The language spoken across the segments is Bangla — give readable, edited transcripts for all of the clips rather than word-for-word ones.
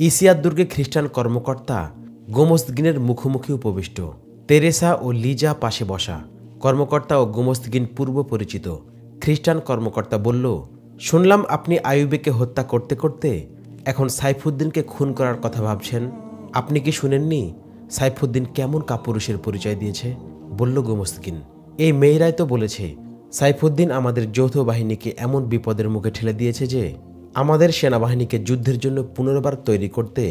ইসিয়াত দুর্গে খ্রিস্টান কর্মকর্তা গোমস্তগিনের মুখোমুখি উপবিষ্ট। তেরেসা ও লিজা পাশে বসা। কর্মকর্তা ও গোমস্তগিন পূর্ব পরিচিত। খ্রিস্টান কর্মকর্তা বলল, শুনলাম আপনি আইয়ুবীকে হত্যা করতে করতে এখন সাইফুদ্দিনকে খুন করার কথা ভাবছেন। আপনি কি শুনেননি সাইফুদ্দিন কেমন কাপুরুষের পরিচয় দিয়েছে? বলল গোমস্তগিন। এই মেয়েরাই তো বলেছে সাইফুদ্দিন আমাদের যৌথ বাহিনীকে এমন বিপদের মুখে ঠেলে দিয়েছে যে আমাদের সেনাবাহিনীকে যুদ্ধের জন্য পুনর্বার তৈরি করতে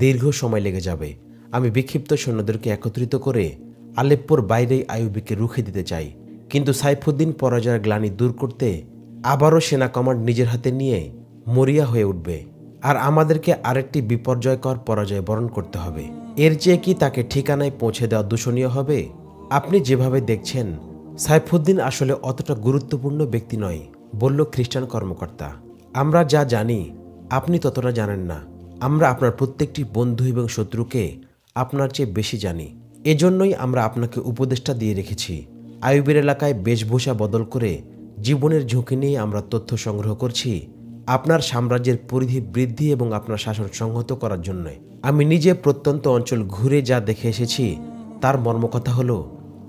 দীর্ঘ সময় লেগে যাবে। আমি বিক্ষিপ্ত সৈন্যদেরকে একত্রিত করে আলেপ্পোর বাইরেই আইয়ুবীকে রুখে দিতে চাই, কিন্তু সাইফুদ্দিন পরাজয়ের গ্লানি দূর করতে আবারও সেনা কমান্ড নিজের হাতে নিয়ে মরিয়া হয়ে উঠবে, আর আমাদেরকে আরেকটি বিপর্যয়কর পরাজয় বরণ করতে হবে। এর চেয়ে কি তাকে ঠিকানায় পৌঁছে দেওয়া দূষণীয় হবে? আপনি যেভাবে দেখছেন সাইফুদ্দিন আসলে অতটা গুরুত্বপূর্ণ ব্যক্তি নয়, বলল খ্রিস্টান কর্মকর্তা। আমরা যা জানি আপনি ততটা জানেন না। আমরা আপনার প্রত্যেকটি বন্ধু এবং শত্রুকে আপনার চেয়ে বেশি জানি। এজন্যই আমরা আপনাকে উপদেষ্টা দিয়ে রেখেছি। আইয়ুবের এলাকায় বেশভূষা বদল করে জীবনের ঝুঁকি নিয়ে আমরা তথ্য সংগ্রহ করছি আপনার সাম্রাজ্যের পরিধি বৃদ্ধি এবং আপনার শাসন সংহত করার জন্য। আমি নিজে প্রত্যন্ত অঞ্চল ঘুরে যা দেখে এসেছি তার মর্মকথা হলো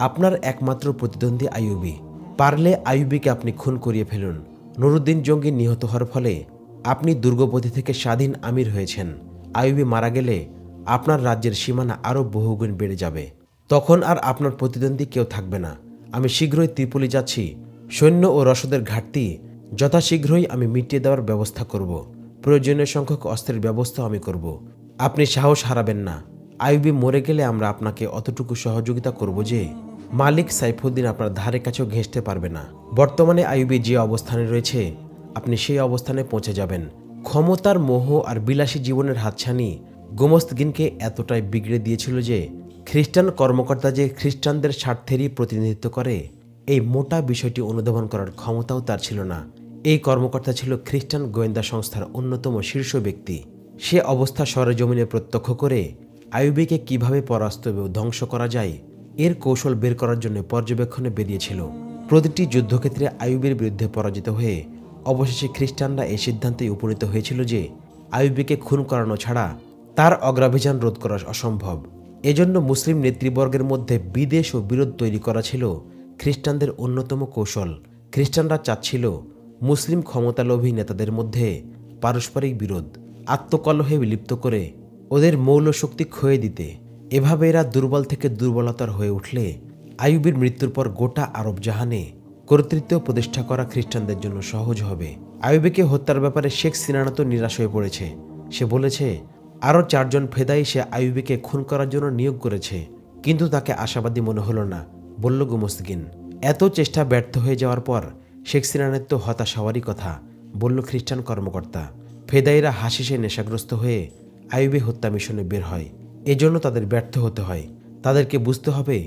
আপনার একমাত্র প্রতিদ্বন্দ্বী আইয়ুবী। পারলে আইয়ুবীকে আপনি খুন করিয়ে ফেলুন। নুরুদ্দিন জঙ্গি নিহত হওয়ার ফলে আপনি দুর্গপতি থেকে স্বাধীন আমির হয়েছেন। আইয়ুবী মারা গেলে আপনার রাজ্যের সীমানা আরও বহুগুণ বেড়ে যাবে। তখন আর আপনার প্রতিদ্বন্দ্বী কেউ থাকবে না। আমি শীঘ্রই ত্রিপলি যাচ্ছি। সৈন্য ও রসদের ঘাটতি যথাশীঘ্রই আমি মিটিয়ে দেওয়ার ব্যবস্থা করব। প্রয়োজনীয় সংখ্যক অস্ত্রের ব্যবস্থা আমি করব। আপনি সাহস হারাবেন না। আইয়ুবী মরে গেলে আমরা আপনাকে অতটুকু সহযোগিতা করব যে মালিক সাইফুদ্দিন আপনার ধারে কাছেও ঘেঁষতে পারবে না। বর্তমানে আইয়ুবী যে অবস্থানে রয়েছে আপনি সেই অবস্থানে পৌঁছে যাবেন। ক্ষমতার মোহ আর বিলাসী জীবনের হাতছানি গোমস্তগিনকে এতটাই বিগড়ে দিয়েছিল যে খ্রিস্টান কর্মকর্তা যে খ্রিস্টানদের স্বার্থেরই প্রতিনিধিত্ব করে এই মোটা বিষয়টি অনুধাবন করার ক্ষমতাও তার ছিল না। এই কর্মকর্তা ছিল খ্রিস্টান গোয়েন্দা সংস্থার অন্যতম শীর্ষ ব্যক্তি। সে অবস্থা সরেজমিনে প্রত্যক্ষ করে আইয়ুবীকে কিভাবে পরাস্ত এবং ধ্বংস করা যায় এর কৌশল বের করার জন্য পর্যবেক্ষণে বেরিয়েছিল। প্রতিটি যুদ্ধক্ষেত্রে আইয়ুবীর বিরুদ্ধে পরাজিত হয়ে অবশেষে খ্রিস্টানরা এই সিদ্ধান্তে উপনীত হয়েছিল যে আইয়ুবীকে খুন করানো ছাড়া তার অগ্রাভিযান রোধ করা অসম্ভব। এজন্য মুসলিম নেতৃবর্গের মধ্যে বিদ্বেষ ও বিরোধ তৈরি করা ছিল খ্রিস্টানদের অন্যতম কৌশল। খ্রিস্টানরা চাচ্ছিল মুসলিম ক্ষমতালোভী নেতাদের মধ্যে পারস্পরিক বিরোধ আত্মকলহে লিপ্ত করে ওদের মৌল শক্তি ক্ষয়ে দিতে। এভাবে এরা দুর্বল থেকে দুর্বলতার হয়ে উঠলে আইয়ুবীর মৃত্যুর পর গোটা আরব জাহানে কর্তৃত্ব প্রতিষ্ঠা করা খ্রিস্টানদের জন্য সহজ হবে। আইয়ুবীকে হত্যার ব্যাপারে শেখ সিনানা তো নিরাশ হয়ে পড়েছে। সে বলেছে আরও 4 জন ফেদাই সে আইয়ুবীকে খুন করার জন্য নিয়োগ করেছে, কিন্তু তাকে আশাবাদী মনে হলো না, বলল গোমস্তগিন। এত চেষ্টা ব্যর্থ হয়ে যাওয়ার পর শেখ সিনানের তো হতাশ হওয়ারই কথা, বলল খ্রিস্টান কর্মকর্তা। ফেদাইরা হাসিসে নেশাগ্রস্ত হয়ে আইয়ুবী হত্যা মিশনে বের হয়। এজন্য তাদের ব্যর্থ হতে হয়। তাদেরকে বুঝতে হবে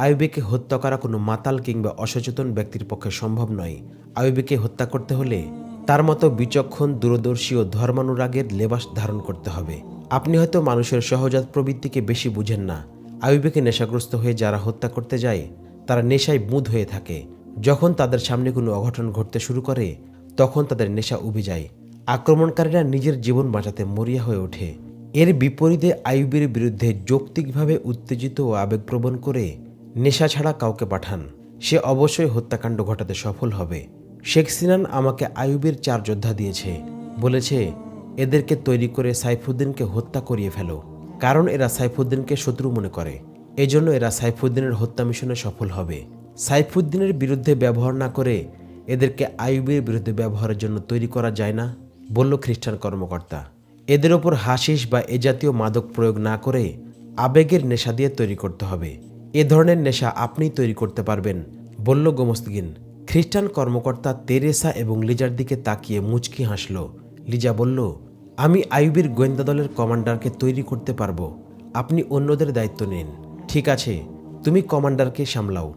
আইয়ুবীকে হত্যা করা কোনো মাতাল কিংবা অসচেতন ব্যক্তির পক্ষে সম্ভব নয়। আইয়ুবীকে হত্যা করতে হলে তার মতো বিচক্ষণ, দূরদর্শী ও ধর্মানুরাগের লেবাস ধারণ করতে হবে। আপনি হয়তো মানুষের সহজাত প্রবৃত্তিকে বেশি বুঝেন না। আইয়ুবীকে নেশাগ্রস্ত হয়ে যারা হত্যা করতে যায় তারা নেশায় বুঁদ হয়ে থাকে। যখন তাদের সামনে কোনো অঘটন ঘটতে শুরু করে তখন তাদের নেশা উবে যায়। আক্রমণকারীরা নিজের জীবন বাঁচাতে মরিয়া হয়ে ওঠে। এর বিপরীতে আইয়ুবীর বিরুদ্ধে যৌক্তিকভাবে উত্তেজিত ও আবেগপ্রবণ করে নেশা ছাড়া কাউকে পাঠান, সে অবশ্যই হত্যাকাণ্ড ঘটাতে সফল হবে। শেখ সিনান আমাকে আইয়ুবীর 4 যোদ্ধা দিয়েছে, বলেছে এদেরকে তৈরি করে সাইফুদ্দিনকে হত্যা করিয়ে ফেলো, কারণ এরা সাইফুদ্দিনকে শত্রু মনে করে। এজন্য এরা সাইফুদ্দিনের হত্যা মিশনে সফল হবে। সাইফুদ্দিনের বিরুদ্ধে ব্যবহার না করে এদেরকে আইয়ুবীর বিরুদ্ধে ব্যবহারের জন্য তৈরি করা যায় না, বলল খ্রিস্টান কর্মকর্তা। এদের ওপর হাসিস বা এ জাতীয় মাদক প্রয়োগ না করে আবেগের নেশা দিয়ে তৈরি করতে হবে। এ ধরনের নেশা আপনিই তৈরি করতে পারবেন, বলল গোমস্তগিন। খ্রিস্টান কর্মকর্তা তেরেসা এবং লিজার দিকে তাকিয়ে মুচকি হাসল। লিজা বলল, আমি আইয়ুবীর গোয়েন্দা দলের কমান্ডারকে তৈরি করতে পারবো, আপনি অন্যদের দায়িত্ব নিন। ঠিক আছে, তুমি কমান্ডারকে সামলাও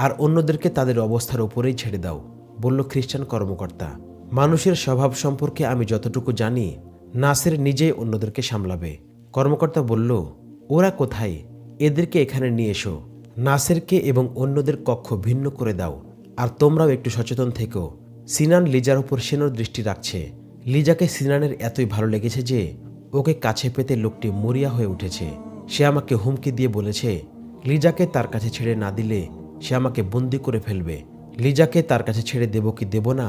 আর অন্যদেরকে তাদের অবস্থার উপরেই ছেড়ে দাও, বলল খ্রিস্টান কর্মকর্তা। মানুষের স্বভাব সম্পর্কে আমি যতটুকু জানি নাসের নিজেই অন্যদেরকে সামলাবে। কর্মকর্তা বলল, ওরা কোথায়? এদেরকে এখানে নিয়ে এসো। নাসেরকে এবং অন্যদের কক্ষ ভিন্ন করে দাও, আর তোমরাও একটু সচেতন থেকো। সিনান লিজার উপর সেনর দৃষ্টি রাখছে। লিজাকে সিনানের এতই ভালো লেগেছে যে ওকে কাছে পেতে লোকটি মরিয়া হয়ে উঠেছে। সে আমাকে হুমকি দিয়ে বলেছে, লিজাকে তার কাছে ছেড়ে না দিলে সে আমাকে বন্দি করে ফেলবে। লিজাকে তার কাছে ছেড়ে দেব কি দেব না,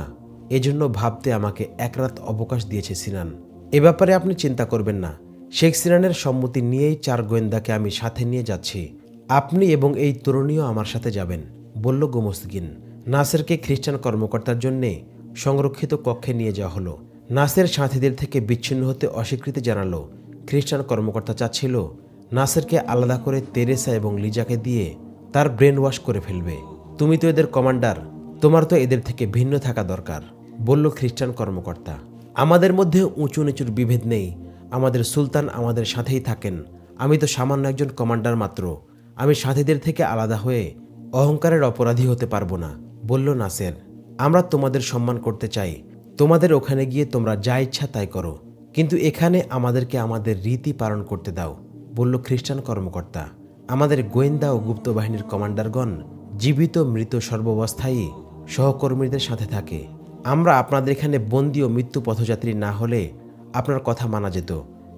এজন্য ভাবতে আমাকে এক রাত অবকাশ দিয়েছে সিনান। এ ব্যাপারে আপনি চিন্তা করবেন না। শেখ সিনানের সম্মতি নিয়েই 4 গোয়েন্দাকে আমি সাথে নিয়ে যাচ্ছি। আপনি এবং এই তরুণীও আমার সাথে যাবেন, বলল গোমস্তাগিন। নাসেরকে খ্রিস্টান কর্মকর্তার জন্যে সংরক্ষিত কক্ষে নিয়ে যাওয়া হলো। নাসের সাথীদের থেকে বিচ্ছিন্ন হতে অস্বীকৃতি জানালো। খ্রিস্টান কর্মকর্তা চাচ্ছিল নাসেরকে আলাদা করে তেরেসা এবং লিজাকে দিয়ে তার ব্রেন ওয়াশ করে ফেলবে। তুমি তো এদের কমান্ডার, তোমার তো এদের থেকে ভিন্ন থাকা দরকার, বলল খ্রিস্টান কর্মকর্তা। আমাদের মধ্যে উঁচু নিচুর বিভেদ নেই। আমাদের সুলতান আমাদের সাথেই থাকেন। আমি তো সামান্য একজন কমান্ডার মাত্র। আমি সাথীদের থেকে আলাদা হয়ে অহংকারের অপরাধী হতে পারবো না, বলল নাসের। আমরা তোমাদের সম্মান করতে চাই। তোমাদের ওখানে গিয়ে তোমরা যা ইচ্ছা তাই করো, কিন্তু এখানে আমাদেরকে আমাদের রীতি পালন করতে দাও, বলল খ্রিস্টান কর্মকর্তা। আমাদের গোয়েন্দা ও গুপ্ত বাহিনীর কমান্ডারগণ জীবিত মৃত সর্বাবস্থায় সহকর্মীদের সাথে থাকে। আমরা আপনাদের এখানে বন্দী ও মৃত্যু পথযাত্রী না হলে আপনার কথা মানা যেত।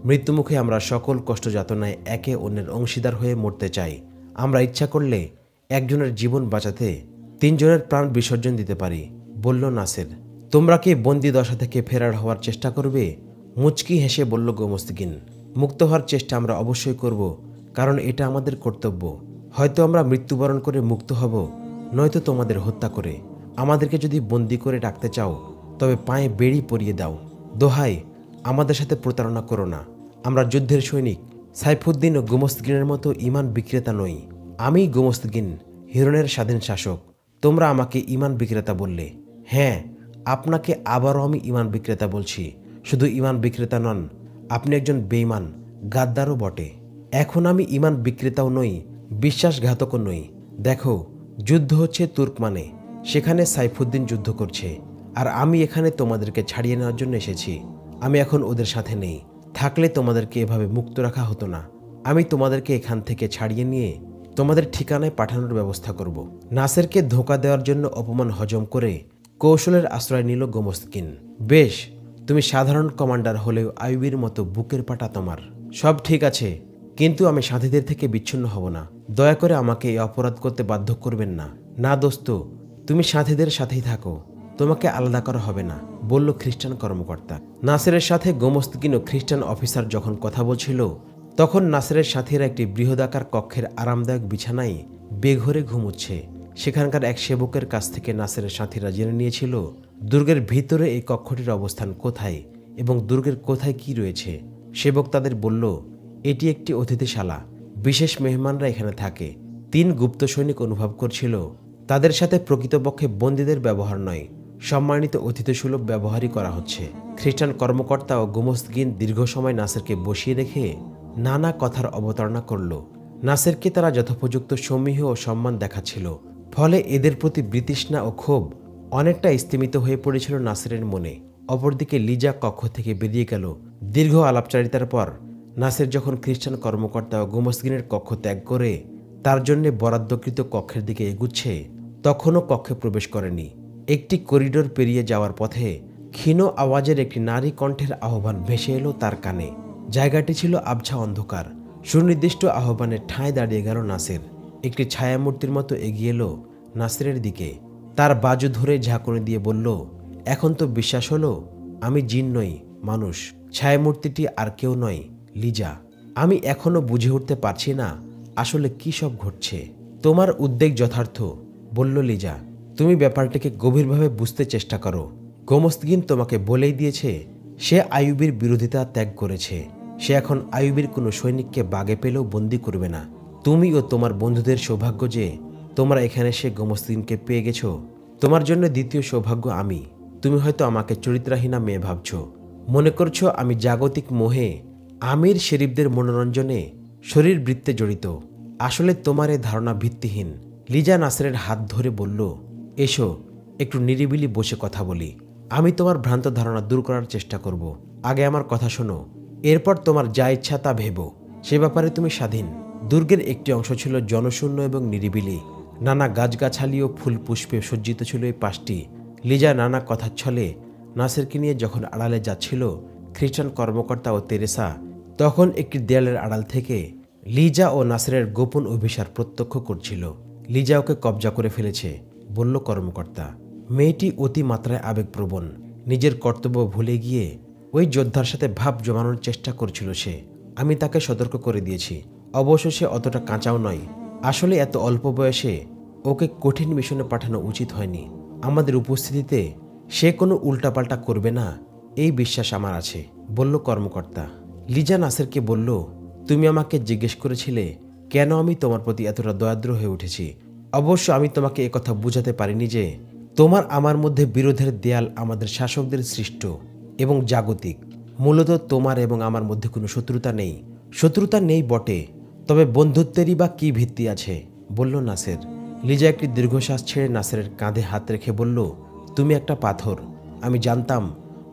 মৃত্যুমুখে আমরা সকল কষ্ট যাতনায় একে অন্যের অংশীদার হয়ে মরতে চাই। আমরা ইচ্ছা করলে একজনের জীবন বাঁচাতে 3 জনের প্রাণ বিসর্জন দিতে পারি, বলল নাসের। তোমরা কি বন্দি দশা থেকে ফেরার হওয়ার চেষ্টা করবে? মুচকি হেসে বলল গোমস্তাগিন। মুক্ত হওয়ার চেষ্টা আমরা অবশ্যই করব, কারণ এটা আমাদের কর্তব্য। হয়তো আমরা মৃত্যুবরণ করে মুক্ত হব, নয়তো তোমাদের হত্যা করে। আমাদেরকে যদি বন্দি করে রাখতে চাও তবে পায়ে বেড়ি পরিয়ে দাও। দোহাই, আমাদের সাথে প্রতারণা করো না। আমরা যুদ্ধের সৈনিক। সাইফুদ্দিন ও গোমস্তাগিনের মতো ইমান বিক্রেতা নই। আমি গোমস্তাগিন, হিরনের স্বাধীন শাসক। তোমরা আমাকে ইমান বিক্রেতা বললে। হ্যাঁ, আপনাকে আবারও আমি ইমান বিক্রেতা বলছি। শুধু ইমান বিক্রেতা নন, আপনি একজন বেঈমান, গাদ্দারও বটে। এখন আমি ইমান বিক্রেতাও নই, বিশ্বাসঘাতকও নই। দেখো, যুদ্ধ হচ্ছে তুর্কমানে। সেখানে সাইফুদ্দিন যুদ্ধ করছে, আর আমি এখানে তোমাদেরকে ছাড়িয়ে নেওয়ার জন্য এসেছি। আমি এখন ওদের সাথে নেই। থাকলে তোমাদেরকে এভাবে মুক্ত রাখা হতো না। আমি তোমাদেরকে এখান থেকে ছাড়িয়ে নিয়ে তোমাদের ঠিকানায় পাঠানোর ব্যবস্থা করব। নাসেরকে ধোঁকা দেওয়ার জন্য অপমান হজম করে কৌশলের আশ্রয় নিল গোমস্তাগিন। বেশ, তুমি সাধারণ কমান্ডার হলেও আইয়ুবের মতো বুকের পাটা তোমার। সব ঠিক আছে, কিন্তু আমি সাথীদের থেকে বিচ্ছিন্ন হব না। দয়া করে আমাকে এই অপরাধ করতে বাধ্য করবেন না। না দোস্ত, তুমি সাথীদের সাথেই থাকো, তোমাকে আলাদা করা হবে না, বলল খ্রিস্টান কর্মকর্তা। নাসেরের সাথে গোমস্তাগিন ও খ্রিস্টান অফিসার যখন কথা বলছিল, তখন নাসেরের সাথীরা একটি বৃহদাকার কক্ষের আরামদায়ক বিছানায় বেঘরে ঘুমুচ্ছে। সেখানকার এক সেবকের কাছ থেকে নাসেরের সাথীরা জেনে নিয়েছিল দুর্গের ভিতরে এই কক্ষটির অবস্থান কোথায় এবং দুর্গের কোথায় কি রয়েছে। সেবক তাদের বলল, এটি একটি অতিথিশালা। বিশেষ মেহমানরা এখানে থাকে। 3 গুপ্ত সৈনিক অনুভব করছিল তাদের সাথে প্রকৃতপক্ষে বন্দীদের ব্যবহার নয়, সম্মানিত অতিথিসুলভ ব্যবহারই করা হচ্ছে। খ্রিস্টান কর্মকর্তা ও গোমস্তাগিন দীর্ঘ সময় নাসেরকে বসিয়ে রেখে নানা কথার অবতারণা করল। নাসেরকে তারা যথোপযুক্ত সমীহ ও সম্মান দেখাচ্ছিল। ফলে এদের প্রতি বিতৃষ্ণা ও ক্ষোভ অনেকটা স্তিমিত হয়ে পড়েছিল নাসেরের মনে। অপরদিকে লিজা কক্ষ থেকে বেরিয়ে গেল। দীর্ঘ আলাপচারিতার পর নাসের যখন খ্রিস্টান কর্মকর্তা ও গোমস্তাগিনের কক্ষ ত্যাগ করে তার জন্য বরাদ্দকৃত কক্ষের দিকে এগুচ্ছে, তখনও কক্ষে প্রবেশ করেনি। একটি করিডোর পেরিয়ে যাওয়ার পথে ক্ষীণ আওয়াজের একটি নারী কণ্ঠের আহ্বান ভেসে এলো তার কানে। জায়গাটি ছিল আবছা অন্ধকার। সুনির্দিষ্ট আহ্বানের ঠাঁই দাঁড়িয়ে গেল নাসের। একটি ছায়ামূর্তির মতো এগিয়ে এলো নাসেরের দিকে। তার বাজু ধরে ঝাঁকুনি দিয়ে বলল, এখন তো বিশ্বাস হলো আমি জিন নই, মানুষ। ছায়ামূর্তিটি আর কেউ নয়, লিজা। আমি এখনো বুঝে উঠতে পারছি না আসলে কি সব ঘটছে। তোমার উদ্বেগ যথার্থ, বলল লিজা। তুমি ব্যাপারটিকে গভীরভাবে বুঝতে চেষ্টা করো। গোমস্তাগিন তোমাকে বলেই দিয়েছে সে আইয়ুবের বিরোধিতা ত্যাগ করেছে। সে এখন আইয়ুবের কোনো সৈনিককে বাগে পেলেও বন্দি করবে না। তুমি ও তোমার বন্ধুদের সৌভাগ্য যে তোমরা এখানে সে গোমস্তাগিনকে পেয়ে গেছো। তোমার জন্য দ্বিতীয় সৌভাগ্য আমি। তুমি হয়তো আমাকে চরিত্রহীনা মেয়ে ভাবছ, মনে করছো আমি জাগতিক মোহে আমির শরীফদের মনোরঞ্জনে শরীরবৃত্তে জড়িত। আসলে তোমার এই ধারণা ভিত্তিহীন। লিজা নাসেরের হাত ধরে বলল, এসো একটু নিরিবিলি বসে কথা বলি। আমি তোমার ভ্রান্ত ধারণা দূর করার চেষ্টা করব। আগে আমার কথা শোনো, এরপর তোমার যা ইচ্ছা তা ভেবো। সে ব্যাপারে তুমি স্বাধীন। দুর্গের একটি অংশ ছিল জনশূন্য এবং নিরিবিলি। নানা গাছগাছালি ও ফুল পুষ্পে সজ্জিত ছিল এই পাশটি। লিজা নানা কথার ছলে নাসেরকে নিয়ে যখন আড়ালে যাচ্ছিল, খ্রিস্টান কর্মকর্তা ও তেরেসা তখন একটি দেয়ালের আড়াল থেকে লিজা ও নাসেরের গোপন অভিসার প্রত্যক্ষ করছিল। লিজা ওকে কবজা করে ফেলেছে, বলল কর্মকর্তা। মেয়েটি অতি মাত্রায় আবেগপ্রবণ। নিজের কর্তব্য ভুলে গিয়ে ওই যোদ্ধার সাথে ভাব জমানোর চেষ্টা করছিল সে। আমি তাকে সতর্ক করে দিয়েছি। অবশ্য সে অতটা কাঁচাও নয়। আসলে এত অল্প বয়সে ওকে কঠিন মিশনে পাঠানো উচিত হয়নি। আমাদের উপস্থিতিতে সে কোনো উল্টাপাল্টা করবে না এই বিশ্বাস আমার আছে, বলল কর্মকর্তা। লিজা নাসেরকে বলল, তুমি আমাকে জিজ্ঞেস করেছিলে কেন আমি তোমার প্রতি এতটা দয়াদ্র হয়ে উঠেছি। অবশ্য আমি তোমাকে একথা বুঝাতে পারিনি যে তোমার আমার মধ্যে বিরোধের দেয়াল আমাদের শাসকদের সৃষ্ট এবং জাগতিক। মূলত তোমার এবং আমার মধ্যে কোনো শত্রুতা নেই। শত্রুতা নেই বটে, তবে বন্ধুত্বেরই বা কি ভিত্তি আছে, বলল নাসের। লিজা একটি দীর্ঘশ্বাস ছেড়ে নাসেরের কাঁধে হাত রেখে বলল, তুমি একটা পাথর। আমি জানতাম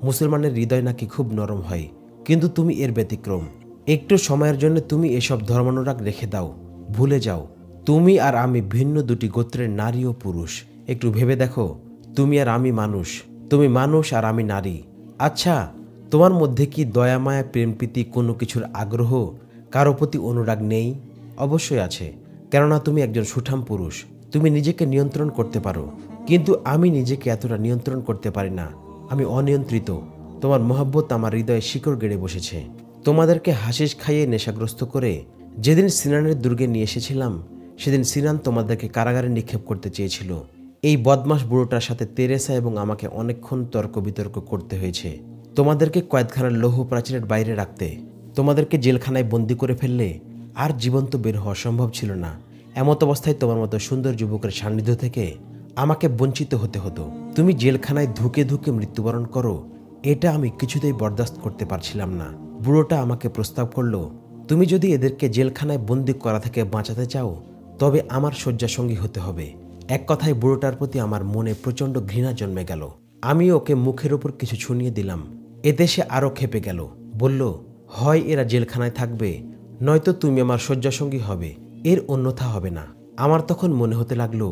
মুসলমানের হৃদয় নাকি খুব নরম হয়, কিন্তু তুমি এর ব্যতিক্রম। একটু সময়ের জন্য তুমি এসব ধর্মানুরাগ রেখে দাও, ভুলে যাও। তুমি আর আমি ভিন্ন দুটি গোত্রের নারী ও পুরুষ। একটু ভেবে দেখো, তুমি আর আমি মানুষ, তুমি মানুষ আর আমি নারী। আচ্ছা, তোমার মধ্যে কি দয়া মায়া প্রেম প্রীতি কোনো কিছুর আগ্রহ, কারো প্রতি অনুরাগ নেই? অবশ্যই আছে, কেননা তুমি একজন সুঠাম পুরুষ। তুমি নিজেকে নিয়ন্ত্রণ করতে পারো, কিন্তু আমি নিজেকে এতটা নিয়ন্ত্রণ করতে পারি না। আমি অনিয়ন্ত্রিত। তোমার মহব্বত আমার হৃদয়ে শিকড় গেড়ে বসেছে। তোমাদেরকে হাসিস খাইয়ে নেশাগ্রস্ত করে যেদিন সিনানের দুর্গে নিয়ে এসেছিলাম, সেদিন সিনান তোমাদেরকে কারাগারে নিক্ষেপ করতে চেয়েছিল। এই বদমাস বুড়োটার সাথে তেরেসা এবং আমাকে অনেকক্ষণ তর্ক বিতর্ক করতে হয়েছে তোমাদেরকে কয়েদখানার লৌহ প্রাচীরের বাইরে রাখতে। তোমাদেরকে জেলখানায় বন্দি করে ফেললে আর জীবন্ত বের হওয়া সম্ভব ছিল না। এমত অবস্থায় তোমার মতো সুন্দর যুবকের সান্নিধ্য থেকে আমাকে বঞ্চিত হতে হতো। তুমি জেলখানায় ধুকে ধুকে মৃত্যুবরণ করো, এটা আমি কিছুতেই বরদাস্ত করতে পারছিলাম না। বুড়োটা আমাকে প্রস্তাব করলো, তুমি যদি এদেরকে জেলখানায় বন্দি করা থেকে বাঁচাতে চাও তবে আমার শয্যাসঙ্গী হতে হবে। এক কথায় বুড়োটার প্রতি আমার মনে প্রচণ্ড ঘৃণা জন্মে গেল। আমি ওকে মুখের ওপর কিছু শুনিয়ে দিলাম। এতে সে আরও ক্ষেপে গেল, বলল, হয় এরা জেলখানায় থাকবে, নয়তো তুমি আমার শয্যাসঙ্গী হবে, এর অন্যথা হবে না। আমার তখন মনে হতে লাগলো,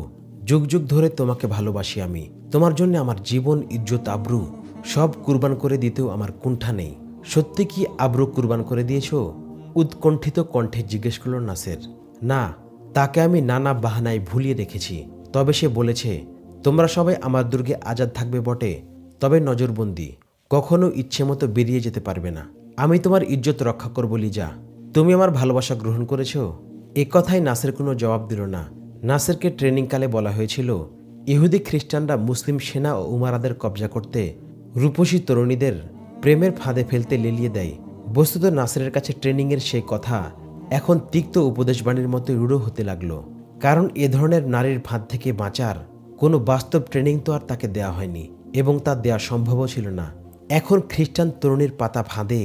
যুগ যুগ ধরে তোমাকে ভালোবাসি আমি। তোমার জন্য আমার জীবন, ইজ্জত, আব্রু সব কুরবান করে দিতেও আমার কুণ্ঠা নেই। সত্যি কি আব্রু কুরবান করে দিয়েছ? উৎকণ্ঠিত কণ্ঠে জিজ্ঞেস করল নাসের। না, তাকে আমি নানা বাহানায় ভুলিয়ে রেখেছি। তবে সে বলেছে, তোমরা সবাই আমার দুর্গে আজাদ থাকবে বটে, তবে নজরবন্দি, কখনো ইচ্ছে মতো বেরিয়ে যেতে পারবে না। আমি তোমার ইজ্জত রক্ষা করব লিজা। তুমি আমার ভালোবাসা গ্রহণ করেছ? এ কথায় নাসের কোনো জবাব দিল না। নাসেরকে ট্রেনিংকালে বলা হয়েছিল, ইহুদি খ্রিস্টানরা মুসলিম সেনা ও উমারাদের কবজা করতে রূপসী তরুণীদের প্রেমের ফাঁদে ফেলতে লেলিয়ে দেয়। বস্তুত নাসেরের কাছে ট্রেনিংয়ের সেই কথা এখন তিক্ত উপদেশবাণীর মতো রূঢ় হতে লাগলো। কারণ এ ধরনের নারীর ফাঁদ থেকে বাঁচার কোনো বাস্তব ট্রেনিং তো আর তাকে দেওয়া হয়নি, এবং তা দেওয়া সম্ভবও ছিল না। এখন খ্রিস্টান তরুণীর পাতা ফাঁদে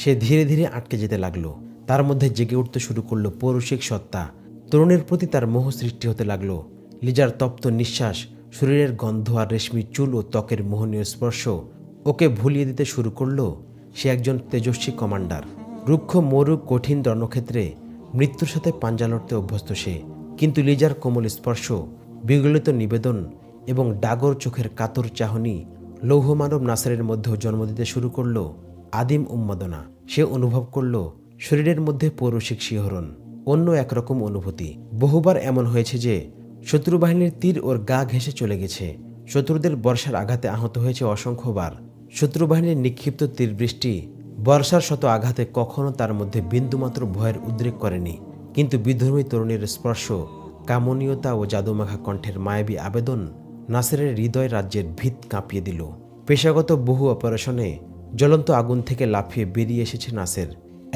সে ধীরে ধীরে আটকে যেতে লাগলো। তার মধ্যে জেগে উঠতে শুরু করলো পৌরুষিক সত্তা। তরুণের প্রতি তার মোহ সৃষ্টি হতে লাগলো। লিজার তপ্ত নিঃশ্বাস, শরীরের গন্ধ আর রেশমি চুল ও ত্বকের মোহনীয় স্পর্শ ওকে ভুলিয়ে দিতে শুরু করলো সে একজন তেজস্বী কমান্ডার। রুক্ষ মরু কঠিন রণক্ষেত্রে মৃত্যুর সাথে পাঞ্জা লড়তে অভ্যস্ত সে। কিন্তু লিজার কোমল স্পর্শ, বিগলিত নিবেদন এবং ডাগর চোখের কাতর চাহনি লৌহমানব নাসেরের মধ্যেও জন্ম দিতে শুরু করল আদিম উন্মাদনা। সে অনুভব করল শরীরের মধ্যে পৌরুষিক শিহরণ, অন্য একরকম অনুভূতি। বহুবার এমন হয়েছে যে শত্রুবাহিনীর তীর ওর গা ঘেঁষে চলে গেছে। শত্রুদের বর্ষার আঘাতে আহত হয়েছে অসংখ্যবার। শত্রুবাহিনীর নিক্ষিপ্ত তীর বৃষ্টি, বর্ষার শত আঘাতে কখনো তার মধ্যে বিন্দুমাত্র ভয়ের উদ্রেক করেনি। কিন্তু বিধর্মী তরুণীর স্পর্শ, কামনীয়তা ও জাদুমাখা কণ্ঠের মায়াবী আবেদন নাসেরের হৃদয় রাজ্যের ভিত কাঁপিয়ে দিল। পেশাগত বহু অপারেশনে জ্বলন্ত আগুন থেকে লাফিয়ে বেরিয়ে এসেছে নাসের।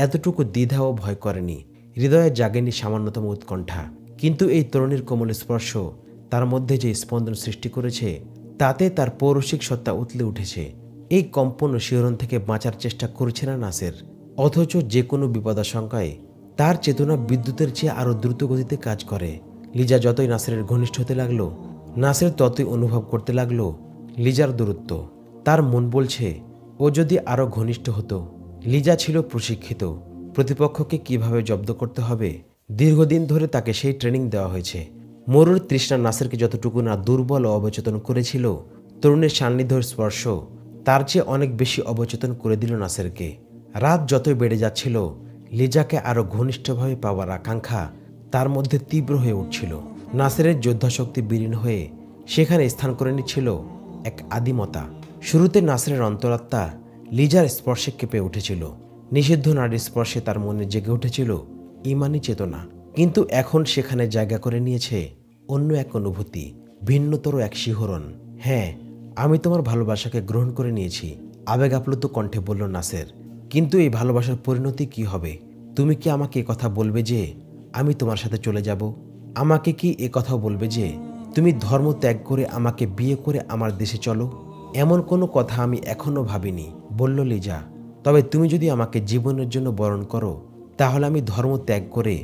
এতটুকু দ্বিধা ও ভয় করেনি, হৃদয়ে জাগেনি সামান্যতম উৎকণ্ঠা। কিন্তু এই তরুণীর কোমল স্পর্শ তার মধ্যে যে স্পন্দন সৃষ্টি করেছে, তাতে তার পৌরুষিক সত্তা উতলে উঠেছে। এই কম্পন ও শিহরণ থেকে বাঁচার চেষ্টা করছে না নাসের, অথচ যে কোনো বিপদাশঙ্কায় তার চেতনা বিদ্যুতের চেয়ে আরও দ্রুত গতিতে কাজ করে। লিজা যতই নাসেরের ঘনিষ্ঠ হতে লাগলো, নাসের ততই অনুভব করতে লাগলো লিজার দূরত্ব। তার মন বলছে, ও যদি আরও ঘনিষ্ঠ হতো। লিজা ছিল প্রশিক্ষিত, প্রতিপক্ষকে কিভাবে জব্দ করতে হবে দীর্ঘদিন ধরে তাকে সেই ট্রেনিং দেওয়া হয়েছে। মরুর তৃষ্ণা নাসেরকে যতটুকু না দুর্বল ও অবচেতন করেছিল, তরুণের সান্নিধ্যের স্পর্শ তার চেয়ে অনেক বেশি অবচেতন করে দিল নাসেরকে। রাত যতই বেড়ে যাচ্ছিল, লিজাকে আরও ঘনিষ্ঠভাবে পাওয়ার আকাঙ্ক্ষা তার মধ্যে তীব্র হয়ে উঠছিল। নাসেরের যোদ্ধাশক্তি বিলীন হয়ে সেখানে স্থান করে নিচ্ছিল এক আদিমতা। শুরুতে নাসেরের অন্তরাত্মা লিজার স্পর্শে কেঁপে উঠেছিল। নিষিদ্ধ নারীর স্পর্শে তার মনে জেগে উঠেছিল ইমানি চেতনা। কিন্তু এখন সেখানে জায়গা করে নিয়েছে অন্য এক অনুভূতি, ভিন্নতর এক শিহরণ। হ্যাঁ, আমি তোমার ভালোবাসাকে গ্রহণ করে নিয়েছি, আবেগ আপ্লুত কণ্ঠে বলল নাসের। কিন্তু এই ভালোবাসার পরিণতি কি হবে? তুমি কি আমাকে কথা বলবে যে আমি তোমার সাথে চলে যাব? আমাকে কি কথাও বলবে যে তুমি ধর্ম ত্যাগ করে আমাকে বিয়ে করে আমার দেশে চলো? এমন কোনো কথা আমি এখনো ভাবিনি, বলল লিজা। তবে তুমি যদি আমাকে জীবনের জন্য বরণ করো, তাহলে আমি ধর্ম ত্যাগ করে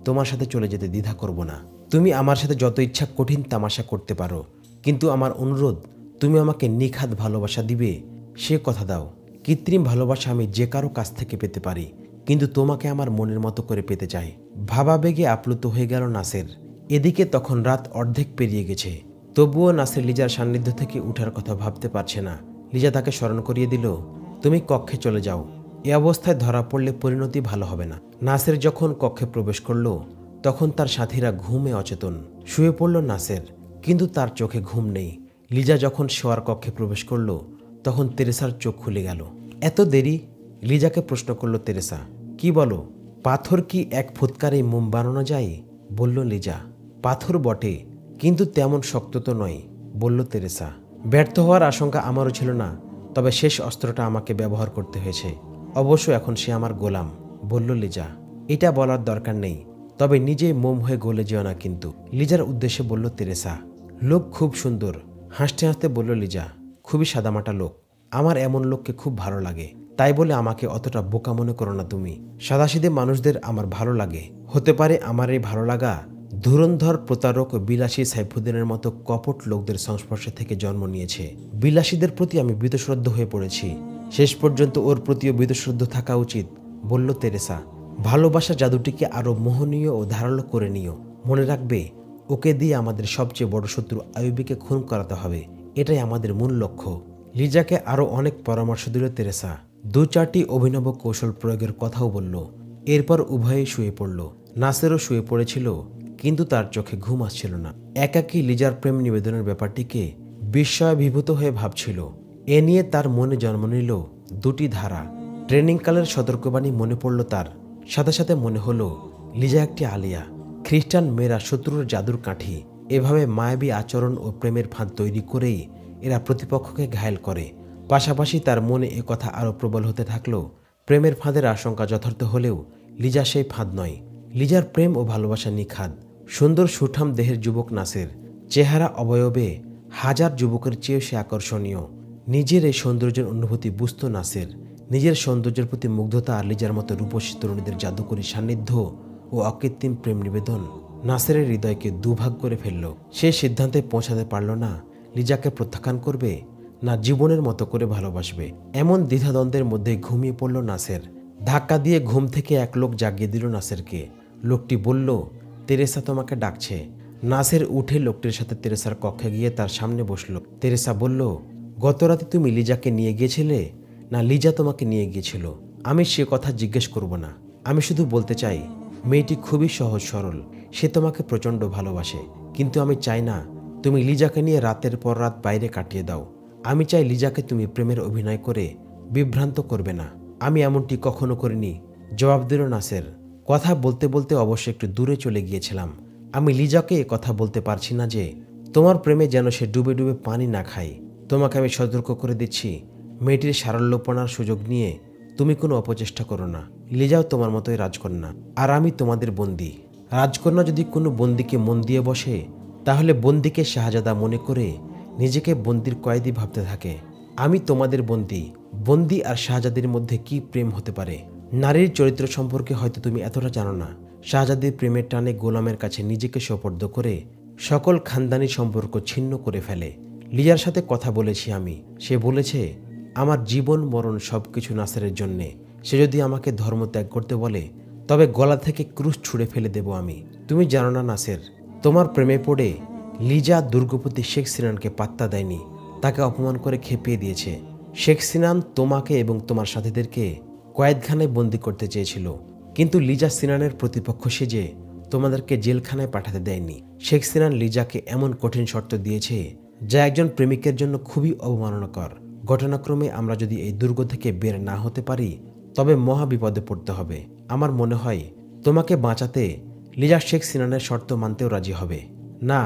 তোমার সাথে চলে যেতে দ্বিধা করব না। তুমি আমার সাথে যত ইচ্ছা কঠিন তামাশা করতে পারো, কিন্তু আমার অনুরোধ, তুমি আমাকে নিখাদ ভালোবাসা দিবে, সে কথা দাও। কৃত্রিম ভালোবাসা আমি যে কারো কাছ থেকে পেতে পারি, কিন্তু তোমাকে আমার মনের মতো করে পেতে চাই। ভাবাবেগে আপ্লুত হয়ে গেল নাসের। এদিকে তখন রাত অর্ধেক পেরিয়ে গেছে। তবুও নাসের লিজার সান্নিধ্য থেকে উঠার কথা ভাবতে পারছে না। লিজা তাকে স্মরণ করিয়ে দিল, তুমি কক্ষে চলে যাও, এ অবস্থায় ধরা পড়লে পরিণতি ভালো হবে না। নাসের যখন কক্ষে প্রবেশ করল, তখন তার সাথীরা ঘুমে অচেতন। শুয়ে পড়ল নাসের, কিন্তু তার চোখে ঘুম নেই। লিজা যখন শোয়ার কক্ষে প্রবেশ করল, তখন তেরেসার চোখ খুলে গেল। এত দেরি? লিজাকে প্রশ্ন করল তেরেসা। কি বলো? পাথর কি এক ফুৎকারে মোম বানানো যায়? বলল লিজা। পাথর বটে, কিন্তু তেমন শক্ত তো নয়, বলল তেরেসা। ব্যর্থ হওয়ার আশঙ্কা আমারও ছিল না, তবে শেষ অস্ত্রটা আমাকে ব্যবহার করতে হয়েছে। অবশ্য এখন সে আমার গোলাম, বলল লিজা। এটা বলার দরকার নেই, তবে নিজেই মোম হয়ে গলে যেও না কিন্তু, লিজার উদ্দেশ্যে বলল তেরেসা। লোক খুব সুন্দর, হাসতে হাসতে বলল লিজা। খুবই সাদামাটা লোক, আমার এমন লোককে খুব ভালো লাগে। তাই বলে আমাকে অতটা বোকা মনে করো না তুমি। সাদাসিধে মানুষদের আমার ভালো লাগে। হতে পারে আমার এই ভালো লাগা ধুরন্ধর প্রতারক বিলাসী সাইফুদ্দিনের মতো কপট লোকদের সংস্পর্শে থেকে জন্ম নিয়েছে। বিলাসীদের প্রতি আমি বীতশ্রদ্ধ হয়ে পড়েছি। শেষ পর্যন্ত ওর প্রতিও বীতশ্রদ্ধ থাকা উচিত, বলল তেরেসা। ভালোবাসা জাদুটিকে আরো মোহনীয় ও ধারালো করে নিও। মনে রাখবে, ওকে দিয়ে আমাদের সবচেয়ে বড় শত্রু আইয়ুবীকে খুন করাতে হবে। এটাই আমাদের মূল লক্ষ্য। লিজাকে আরো অনেক পরামর্শ দিল তেরেসা। 2-4টি অভিনব কৌশল প্রয়োগের কথাও বলল। এরপর উভয়েই শুয়ে পড়ল। নাসেরও শুয়ে পড়েছিল, কিন্তু তার চোখে ঘুম আসছিল না। একাকী লিজার প্রেম নিবেদনের ব্যাপারটিকে বিস্ময়াভিভূত হয়ে ভাবছিল। এ নিয়ে তার মনে জন্ম নিল দুটি ধারা। ট্রেনিংকালের সতর্কবাণী মনে পড়ল তার, সাথে সাথে মনে হলো লিজা একটি আলিয়া। খ্রিস্টান মেয়েরা শত্রুর জাদুর কাঠি। এভাবে মায়াবী আচরণ ও প্রেমের ফাঁদ তৈরি করেই এরা প্রতিপক্ষকে ঘায়েল করে। পাশাপাশি তার মনে কথা আরও প্রবল হতে থাকলো, প্রেমের ফাঁদের আশঙ্কা যথার্থ হলেও লিজা সেই ফাঁদ নয়। লিজার প্রেম ও ভালোবাসা নিখাদ। সুন্দর সুঠাম দেহের যুবক নাসের, চেহারা অবয়বে হাজার যুবকের চেয়েও সে আকর্ষণীয়। নিজের এই সৌন্দর্যের অনুভূতি বুঝত নাসের। নিজের সৌন্দর্যের প্রতি মুগ্ধতা আর লিজার মতো রূপসী তরুণীদের জাদুকরী সান্নিধ্য ও অকৃত্রিম প্রেম নিবেদন নাসেরের হৃদয়কে দুভাগ করে ফেলল। সে সিদ্ধান্তে পৌঁছাতে পারল না লিজাকে প্রত্যাখ্যান করবে, না জীবনের মতো করে ভালোবাসবে। এমন দ্বিধাদ্বন্দ্বের মধ্যে ঘুমিয়ে পড়ল নাসের। ধাক্কা দিয়ে ঘুম থেকে এক লোক জাগিয়ে দিল নাসেরকে। লোকটি বলল, তেরেসা তোমাকে ডাকছে। নাসের উঠে লোকটির সাথে তেরেসার কক্ষে গিয়ে তার সামনে বসল। তেরেসা বলল, গতরাতে তুমি লিজাকে নিয়ে গিয়েছিলে, না লিজা তোমাকে নিয়ে গিয়েছিল? আমি সে কথা জিজ্ঞেস করব না। আমি শুধু বলতে চাই, মেয়েটি খুবই সহজ সরল। সে তোমাকে প্রচণ্ড ভালোবাসে। কিন্তু আমি চাই না তুমি লিজাকে নিয়ে রাতের পর রাত বাইরে কাটিয়ে দাও। আমি চাই লিজাকে তুমি প্রেমের অভিনয় করে বিভ্রান্ত করবে না। আমি এমনটি কখনো করিনি, জবাব দিল নাসের। কথা বলতে বলতে অবশ্য একটু দূরে চলে গিয়েছিলাম। আমি লিজাকে কথা বলতে পারছি না যে তোমার প্রেমে যেন সে ডুবে ডুবে পানি না খায়। তোমাকে আমি সতর্ক করে দিচ্ছি, মেয়েটির সারল্যপনার সুযোগ নিয়ে তুমি কোনো অপচেষ্টা করো না। লিজাও তোমার মতোই রাজকন্যা, আর আমি তোমাদের বন্দী। রাজকন্যা যদি কোনো বন্দীকে মন দিয়ে বসে, তাহলে বন্দীকে শাহজাদা মনে করে নিজেকে বন্দির কয়েদি ভাবতে থাকে। আমি তোমাদের বন্দী। বন্দী আর শাহজাদির মধ্যে কি প্রেম হতে পারে? নারীর চরিত্র সম্পর্কে হয়তো তুমি এতটা জানো না। শাহজাদির প্রেমের টানে গোলামের কাছে নিজেকে সোপর্দ করে সকল খানদানি সম্পর্ক ছিন্ন করে ফেলে। লিজার সাথে কথা বলেছি আমি। সে বলেছে, আমার জীবন মরণ সবকিছু নাসেরের জন্যে। সে যদি আমাকে ধর্ম ত্যাগ করতে বলে, তবে গলা থেকে ক্রুশ ছুঁড়ে ফেলে দেব আমি। তুমি জানো না নাসের, তোমার প্রেমে পড়ে লিজা দুর্গপতি শেখ সিনানকে পাত্তা দেয়নি, তাকে অপমান করে খেপিয়ে দিয়েছে। শেখ সিনান তোমাকে এবং তোমার সাথীদেরকে কয়েদখানায় বন্দী করতে চেয়েছিল, কিন্তু লিজা সিনানের প্রতিপক্ষ সেজে তোমাদেরকে জেলখানায় পাঠাতে দেয়নি। শেখ সিনান লিজাকে এমন কঠিন শর্ত দিয়েছে যা একজন প্রেমিকের জন্য খুবই অবমাননাকর। ঘটনাক্রমে আমরা যদি এই দুর্গ থেকে বের না হতে পারি তবে মহা বিপদে পড়তে হবে। আমার মনে হয় তোমাকে বাঁচাতে লিজা শেখ সিনানের শর্ত মানতেও রাজি হবে না।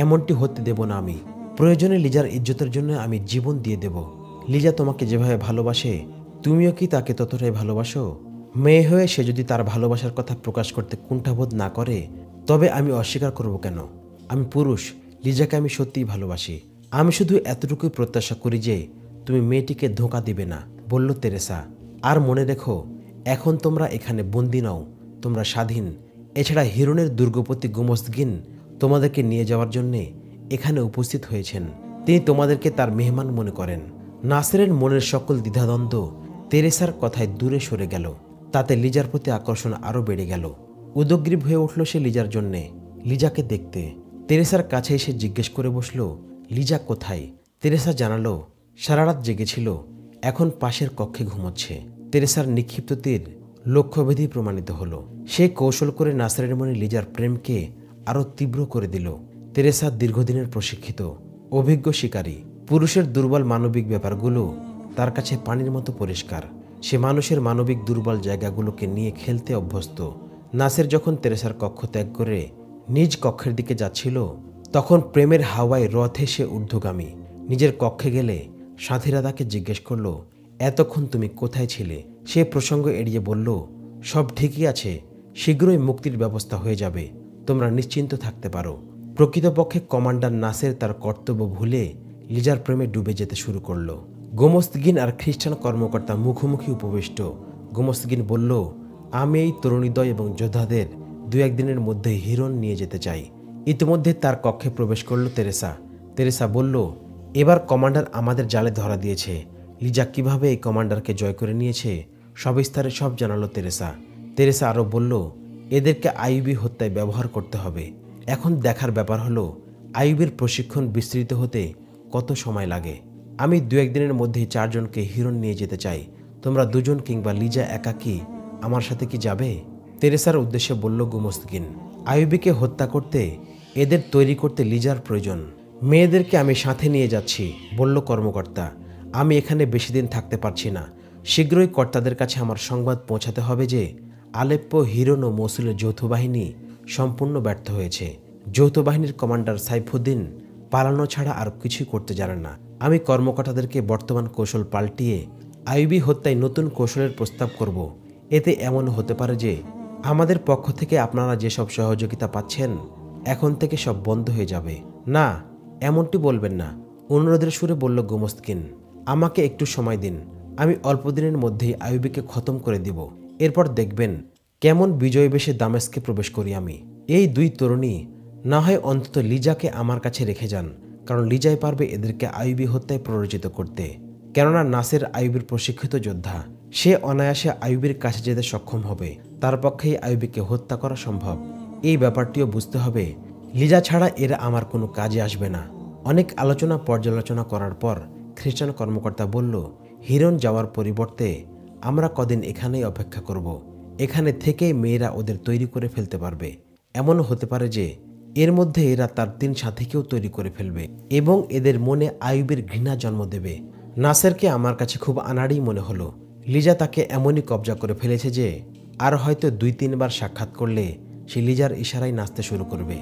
এমনটি হতে দেব না আমি। প্রয়োজনে লিজার ইজ্জতের জন্য আমি জীবন দিয়ে দেব। লিজা তোমাকে যেভাবে ভালোবাসে তুমিও কি তাকে ততটাই ভালোবাসো? মেয়ে হয়ে সে যদি তার ভালোবাসার কথা প্রকাশ করতে কুণ্ঠাবোধ না করে তবে আমি অস্বীকার করব কেন? আমি পুরুষ, লিজাকে আমি সত্যিই ভালোবাসি। আমি শুধু এতটুকুই প্রত্যাশা করি যে তুমি মেয়েটিকে ধোঁকা দিবে না, বলল তেরেসা। আর মনে রেখো, এখন তোমরা এখানে বন্দি নও, তোমরা স্বাধীন। এছাড়া হিরনের দুর্গপতি গোমস্তগিন তোমাদেরকে নিয়ে যাওয়ার জন্যে এখানে উপস্থিত হয়েছেন। তিনি তোমাদেরকে তার মেহমান মনে করেন। নাসেরের মনের সকল দ্বিধাদ্বন্দ্ব তেরেসার কথায় দূরে সরে গেল। তাতে লিজার প্রতি আকর্ষণ আরও বেড়ে গেল। উদগ্রীব হয়ে উঠল সে লিজার জন্যে, লিজাকে দেখতে। তেরেসার কাছে এসে জিজ্ঞেস করে বসল, লিজা কোথায়? তেরেসা জানালো, সারা রাত জেগেছিল, এখন পাশের কক্ষে ঘুমোচ্ছে। তেরেসার নিক্ষিপ্ত তীর লক্ষ্যভেদী প্রমাণিত হলো। সে কৌশল করে নাসেরের মনে লিজার প্রেমকে আরও তীব্র করে দিল। তেরেসা দীর্ঘদিনের প্রশিক্ষিত, অভিজ্ঞ শিকারী। পুরুষের দুর্বল মানবিক ব্যাপারগুলো তার কাছে পানির মতো পরিষ্কার। সে মানুষের মানবিক দুর্বল জায়গাগুলোকে নিয়ে খেলতে অভ্যস্ত। নাসের যখন তেরেসার কক্ষ ত্যাগ করে নিজ কক্ষের দিকে যাচ্ছিল তখন প্রেমের হাওয়ায় রথে সে ঊর্ধ্বগামী। নিজের কক্ষে গেলে সাথীরা তাকে জিজ্ঞেস করল, এতক্ষণ তুমি কোথায় ছিলে? সে প্রসঙ্গ এড়িয়ে বলল, সব ঠিকই আছে, শীঘ্রই মুক্তির ব্যবস্থা হয়ে যাবে, তোমরা নিশ্চিন্ত থাকতে পারো। প্রকৃতপক্ষে কমান্ডার নাসের তার কর্তব্য ভুলে লিজার প্রেমে ডুবে যেতে শুরু করল। গোমস্তগিন আর খ্রিস্টান কর্মকর্তা মুখোমুখি উপবিষ্ট। গোমস্তগিন বলল, আমি এই তরুণীদ্বয় এবং যোদ্ধাদের 2-1 দিনের মধ্যে হিরন নিয়ে যেতে চাই। ইতিমধ্যে তার কক্ষে প্রবেশ করল তেরেসা। তেরেসা বলল, এবার কমান্ডার আমাদের জালে ধরা দিয়েছে। লিজা কিভাবে এই কমান্ডারকে জয় করে নিয়েছে সবিস্তারে সব জানালো তেরেসা। তেরেসা আরও বলল, এদেরকে আইয়ুবী হত্যায় ব্যবহার করতে হবে। এখন দেখার ব্যাপার হলো আইয়ুবের প্রশিক্ষণ বিস্তৃত হতে কত সময় লাগে। আমি 2-1 দিনের মধ্যেই 4 জনকে হিরন নিয়ে যেতে চাই। তোমরা 2 জন কিংবা লিজা একাকী আমার সাথে কি যাবে? তেরেসার উদ্দেশ্যে বলল গোমস্তগিন, আইয়ুবীকে হত্যা করতে এদের তৈরি করতে লিজার প্রয়োজন। মেয়েদেরকে আমি সাথে নিয়ে যাচ্ছি, বলল কর্মকর্তা। আমি এখানে বেশি দিন থাকতে পারছি না। শীঘ্রই কর্তাদের কাছে আমার সংবাদ পৌঁছাতে হবে যে আলেপ্পো, হিরন ও মসুলের যৌথ বাহিনী সম্পূর্ণ ব্যর্থ হয়েছে। যৌথ বাহিনীর কমান্ডার সাইফুদ্দিন পালানো ছাড়া আর কিছুই করতে জানেন না। আমি কর্মকর্তাদেরকে বর্তমান কৌশল পাল্টিয়ে আইয়ুবী হত্যায় নতুন কৌশলের প্রস্তাব করব। এতে এমন হতে পারে যে আমাদের পক্ষ থেকে আপনারা যেসব সহযোগিতা পাচ্ছেন এখন থেকে সব বন্ধ হয়ে যাবে। না, এমনটি বলবেন না, অনুরোধের সুরে বলল গোমস্তগিন। আমাকে একটু সময় দিন, আমি অল্প দিনের মধ্যেই আইয়ুবীকে খতম করে দিব। এরপর দেখবেন কেমন বিজয় বেশে দামেস্কে প্রবেশ করি আমি। এই 2 তরুণী না হয় অন্তত লিজাকে আমার কাছে রেখে যান, কারণ লিজাই পারবে এদেরকে আইয়ুবী হত্যায় প্ররোচিত করতে। কেননা নাসের আইয়ুবীর প্রশিক্ষিত যোদ্ধা, সে অনায়াসে আইয়ুবীর কাছে যেতে সক্ষম হবে। তার পক্ষেই আইয়ুবীকে হত্যা করা সম্ভব। এই ব্যাপারটিও বুঝতে হবে, লিজা ছাড়া এরা আমার কোনো কাজে আসবে না। অনেক আলোচনা পর্যালোচনা করার পর খ্রিস্টান কর্মকর্তা বলল, হিরন যাওয়ার পরিবর্তে আমরা কদিন এখানেই অপেক্ষা করব। এখানে থেকেই মেয়েরা ওদের তৈরি করে ফেলতে পারবে। এমনও হতে পারে যে এর মধ্যে এরা তার 3 সাথীকেও তৈরি করে ফেলবে এবং এদের মনে আইয়ুবের ঘৃণা জন্ম দেবে। নাসেরকে আমার কাছে খুব আনাড়ি মনে হলো। লিজা তাকে এমনই কবজা করে ফেলেছে যে আর হয়তো 2-3 বার সাক্ষাৎ করলে সে লিজার ইশারায় নাচতে শুরু করবে।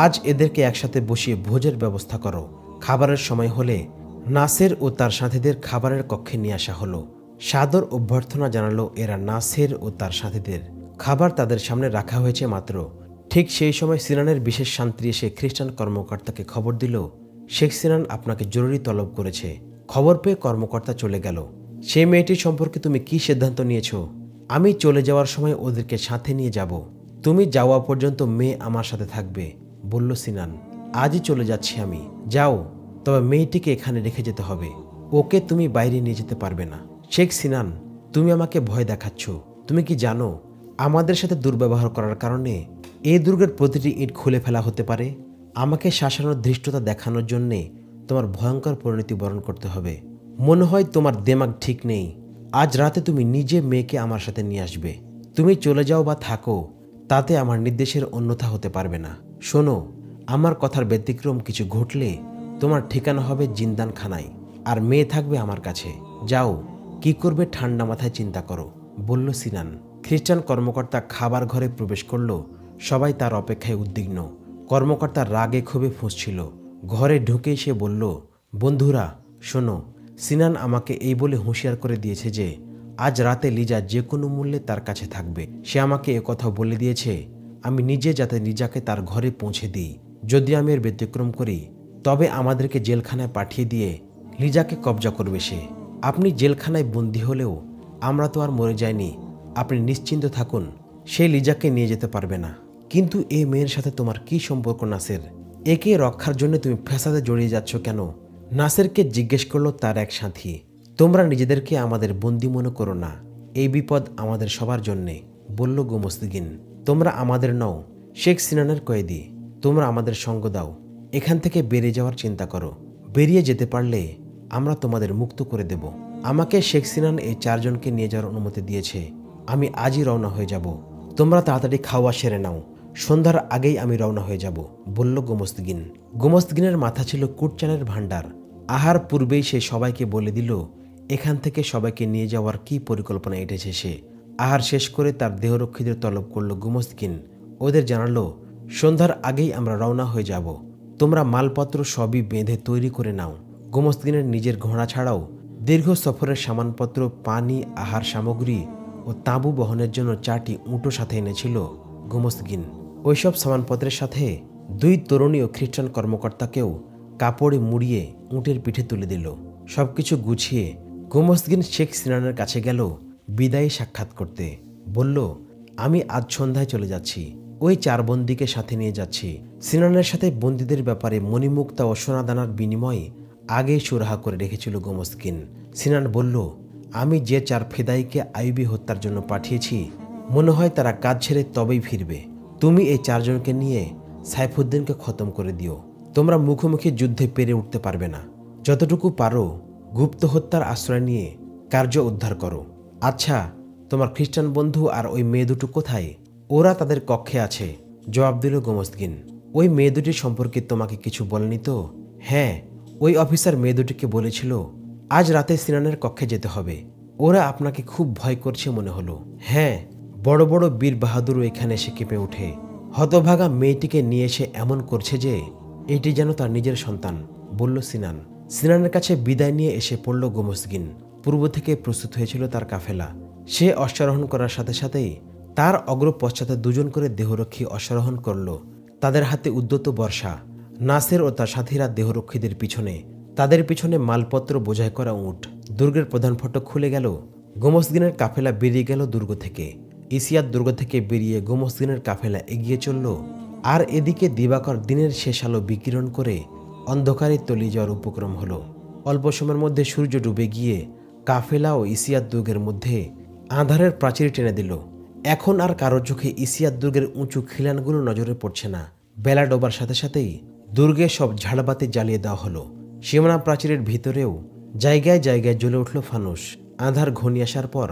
আজ এদেরকে একসাথে বসিয়ে ভোজের ব্যবস্থা করো। খাবারের সময় হলে নাসের ও তার সাথীদের খাবারের কক্ষে নিয়ে আসা হলো। সাদর অভ্যর্থনা জানালো এরা নাসের ও তার সাথীদের। খাবার তাদের সামনে রাখা হয়েছে মাত্র। ঠিক সেই সময় সিনানের বিশেষ শান্তি এসে খ্রিস্টান কর্মকর্তাকে খবর দিল, শেখ সিনান আপনাকে জরুরি তলব করেছে। খবর পেয়ে কর্মকর্তা চলে গেল। সেই মেয়েটির সম্পর্কে তুমি কি সিদ্ধান্ত নিয়েছ? আমি চলে যাওয়ার সময় ওদেরকে সাথে নিয়ে যাব। তুমি যাওয়া পর্যন্ত মেয়ে আমার সাথে থাকবে, বলল সিনান। আজই চলে যাচ্ছি আমি। যাও, তবে মেয়েটিকে এখানে রেখে যেতে হবে। ওকে তুমি বাইরে নিয়ে যেতে পারবে না। শেখ সিনান, তুমি আমাকে ভয় দেখাচ্ছ। তুমি কি জানো আমাদের সাথে দুর্ব্যবহার করার কারণে এই দুর্গের প্রতিটি ইট খুলে ফেলা হতে পারে? আমাকে শাসানোর ধৃষ্টতা দেখানোর জন্যে তোমার ভয়ঙ্কর পরিণতি বরণ করতে হবে। মনে হয় তোমার দেমাগ ঠিক নেই। আজ রাতে তুমি নিজে মেয়েকে আমার সাথে নিয়ে আসবে। তুমি চলে যাও বা থাকো, তাতে আমার নির্দেশের অন্যথা হতে পারবে না। শোনো, আমার কথার ব্যতিক্রম কিছু ঘটলে তোমার ঠিকানা হবে জিন্দানখানায়, আর মেয়ে থাকবে আমার কাছে। যাও, কি করবে ঠান্ডা মাথায় চিন্তা করো, বলল সিনান। খ্রিস্টান কর্মকর্তা খাবার ঘরে প্রবেশ করল। সবাই তার অপেক্ষায় উদ্বিগ্ন। কর্মকর্তা রাগে ক্ষোভে ফুঁসছিল। ঘরে ঢুকেই সে বলল, বন্ধুরা শোনো, সিনান আমাকে এই বলে হুঁশিয়ার করে দিয়েছে যে আজ রাতে লিজা যে কোনো মূল্যে তার কাছে থাকবে। সে আমাকে একথা বলে দিয়েছে আমি নিজে যাতে লিজাকে তার ঘরে পৌঁছে দিই। যদি আমি এর ব্যতিক্রম করি তবে আমাদেরকে জেলখানায় পাঠিয়ে দিয়ে লিজাকে কবজা করবে সে। আপনি জেলখানায় বন্দী হলেও আমরা তো আর মরে যাইনি। আপনি নিশ্চিন্ত থাকুন, সে লিজাকে নিয়ে যেতে পারবে না। কিন্তু এই মেয়ের সাথে তোমার কি সম্পর্ক নাসের? একে রক্ষার জন্য তুমি ফ্যাসাদে জড়িয়ে যাচ্ছ কেন? নাসেরকে জিজ্ঞেস করলো তার এক সাথী। তোমরা নিজেদেরকে আমাদের বন্দি মনে করো না, এই বিপদ আমাদের সবার জন্যে, বলল গোমস্তিগিন। তোমরা আমাদের নও, শেখ সিনানের কয়েদি। তোমরা আমাদের সঙ্গ দাও, এখান থেকে বেরিয়ে যাওয়ার চিন্তা করো। বেরিয়ে যেতে পারলে আমরা তোমাদের মুক্ত করে দেব। আমাকে শেখ সিনান এই 4 জনকে নিয়ে যাওয়ার অনুমতি দিয়েছে। আমি আজই রওনা হয়ে যাব। তোমরা তাড়াতাড়ি খাওয়া সেরে নাও, সন্ধ্যার আগেই আমি রওনা হয়ে যাব, বলল গোমস্তিগিন। গোমস্তিগিনের মাথা ছিল কুটচালের ভাণ্ডার। আহার পূর্বেই সে সবাইকে বলে দিল এখান থেকে সবাইকে নিয়ে যাওয়ার কি পরিকল্পনা এঁটেছে সে। আহার শেষ করে তার দেহরক্ষীদের তলব করল গোমস্তিগিন। ওদের জানালো, সন্ধ্যার আগেই আমরা রওনা হয়ে যাব। তোমরা মালপত্র সবই বেঁধে তৈরি করে নাও। গোমস্তিগিনের নিজের ঘোড়া ছাড়াও দীর্ঘ সফরের সামানপত্র, পানি, আহার সামগ্রী ও তাঁবু বহনের জন্য 4টি উঁটও সাথে এনেছিল গোমস্তিগিন। ওইসব সামানপত্রের সাথে 2 তরুণী ও খ্রিস্টান কর্মকর্তাকেও কাপড়ে মুড়িয়ে উঁটের পিঠে তুলে দিল। সবকিছু গুছিয়ে গোমস্তিগিন শেখ সিনানের কাছে গেল বিদায়ী সাক্ষাৎ করতে। বলল, আমি আজ সন্ধ্যায় চলে যাচ্ছি। ওই 4 বন্দীকে সাথে নিয়ে যাচ্ছি। সিনানের সাথে বন্দীদের ব্যাপারে মণিমুক্তা ও সোনাদানার বিনিময়ে আগেই সুরাহা করে রেখেছিল গোমস্তিগিন। সিনান বলল, আমি যে 4 ফেদাইকে আইয়ুবী হত্যার জন্য পাঠিয়েছি মনে হয় তারা কাজ ছেড়ে তবেই ফিরবে। তুমি এই 4 জনকে নিয়ে সাইফুদ্দিনকে খতম করে দিও। তোমরা মুখোমুখি যুদ্ধে পেরে উঠতে পারবে না। যতটুকু পারো গুপ্ত হত্যার আশ্রয় নিয়ে কার্য উদ্ধার করো। আচ্ছা, তোমার খ্রিস্টান বন্ধু আর ওই মেয়ে দুটো কোথায়? ওরা তাদের কক্ষে আছে, জবাব দিল গোমস্তিগিন। ওই মেয়ে দুটি সম্পর্কে তোমাকে কিছু বলেনি তো? হ্যাঁ, ওই অফিসার মেয়ে দুটিকে বলেছিল আজ রাতে সিনানের কক্ষে যেতে হবে। ওরা আপনাকে খুব ভয় করছে মনে হলো। হ্যাঁ, বড় বড় বীর বাহাদুরও এখানে এসে কেঁপে ওঠে। হতভাগা মেয়েটিকে নিয়ে এসে এমন করছে যে এটি যেন তার নিজের সন্তান, বলল সিনান। সিনানের কাছে বিদায় নিয়ে এসে পড়ল গোমস্তিগিন। পূর্ব থেকে প্রস্তুত হয়েছিল তার কাফেলা। সে অশ্বারোহণ করার সাথে সাথেই তার অগ্র পশ্চাতে 2 জন করে দেহরক্ষী অশ্বারোহণ করল। তাদের হাতে উদ্যত বর্ষা। নাসের ও তার সাথীরা দেহরক্ষীদের পিছনে, তাদের পিছনে মালপত্র বোঝাই করা উট। দুর্গের প্রধান ফটক খুলে গেল। গোমস্তিগিনের কাফেলা বেরিয়ে গেল দুর্গ থেকে। ইসিয়াত দুর্গ থেকে বেরিয়ে গোমস্তিগিনের কাফেলা এগিয়ে চলল। আর এদিকে দিবাকর দিনের শেষ আলো বিকিরণ করে অন্ধকারে তলিয়ে যাওয়ার উপক্রম হলো। অল্প সময়ের মধ্যে সূর্য ডুবে গিয়ে কাফেলা ও ইসিয়াত দুর্গের মধ্যে আঁধারের প্রাচীর টেনে দিল। এখন আর কারোর চোখে ইসিয়াত দুর্গের উঁচু খিলানগুলো নজরে পড়ছে না। বেলা ডোবার সাথে সাথেই দুর্গে সব ঝাড়বাতি জ্বালিয়ে দেওয়া হলো। সীমানা প্রাচীরের ভিতরেও জায়গায় জায়গায় জ্বলে উঠল ফানুস। আঁধার ঘনিয়ে আসার পর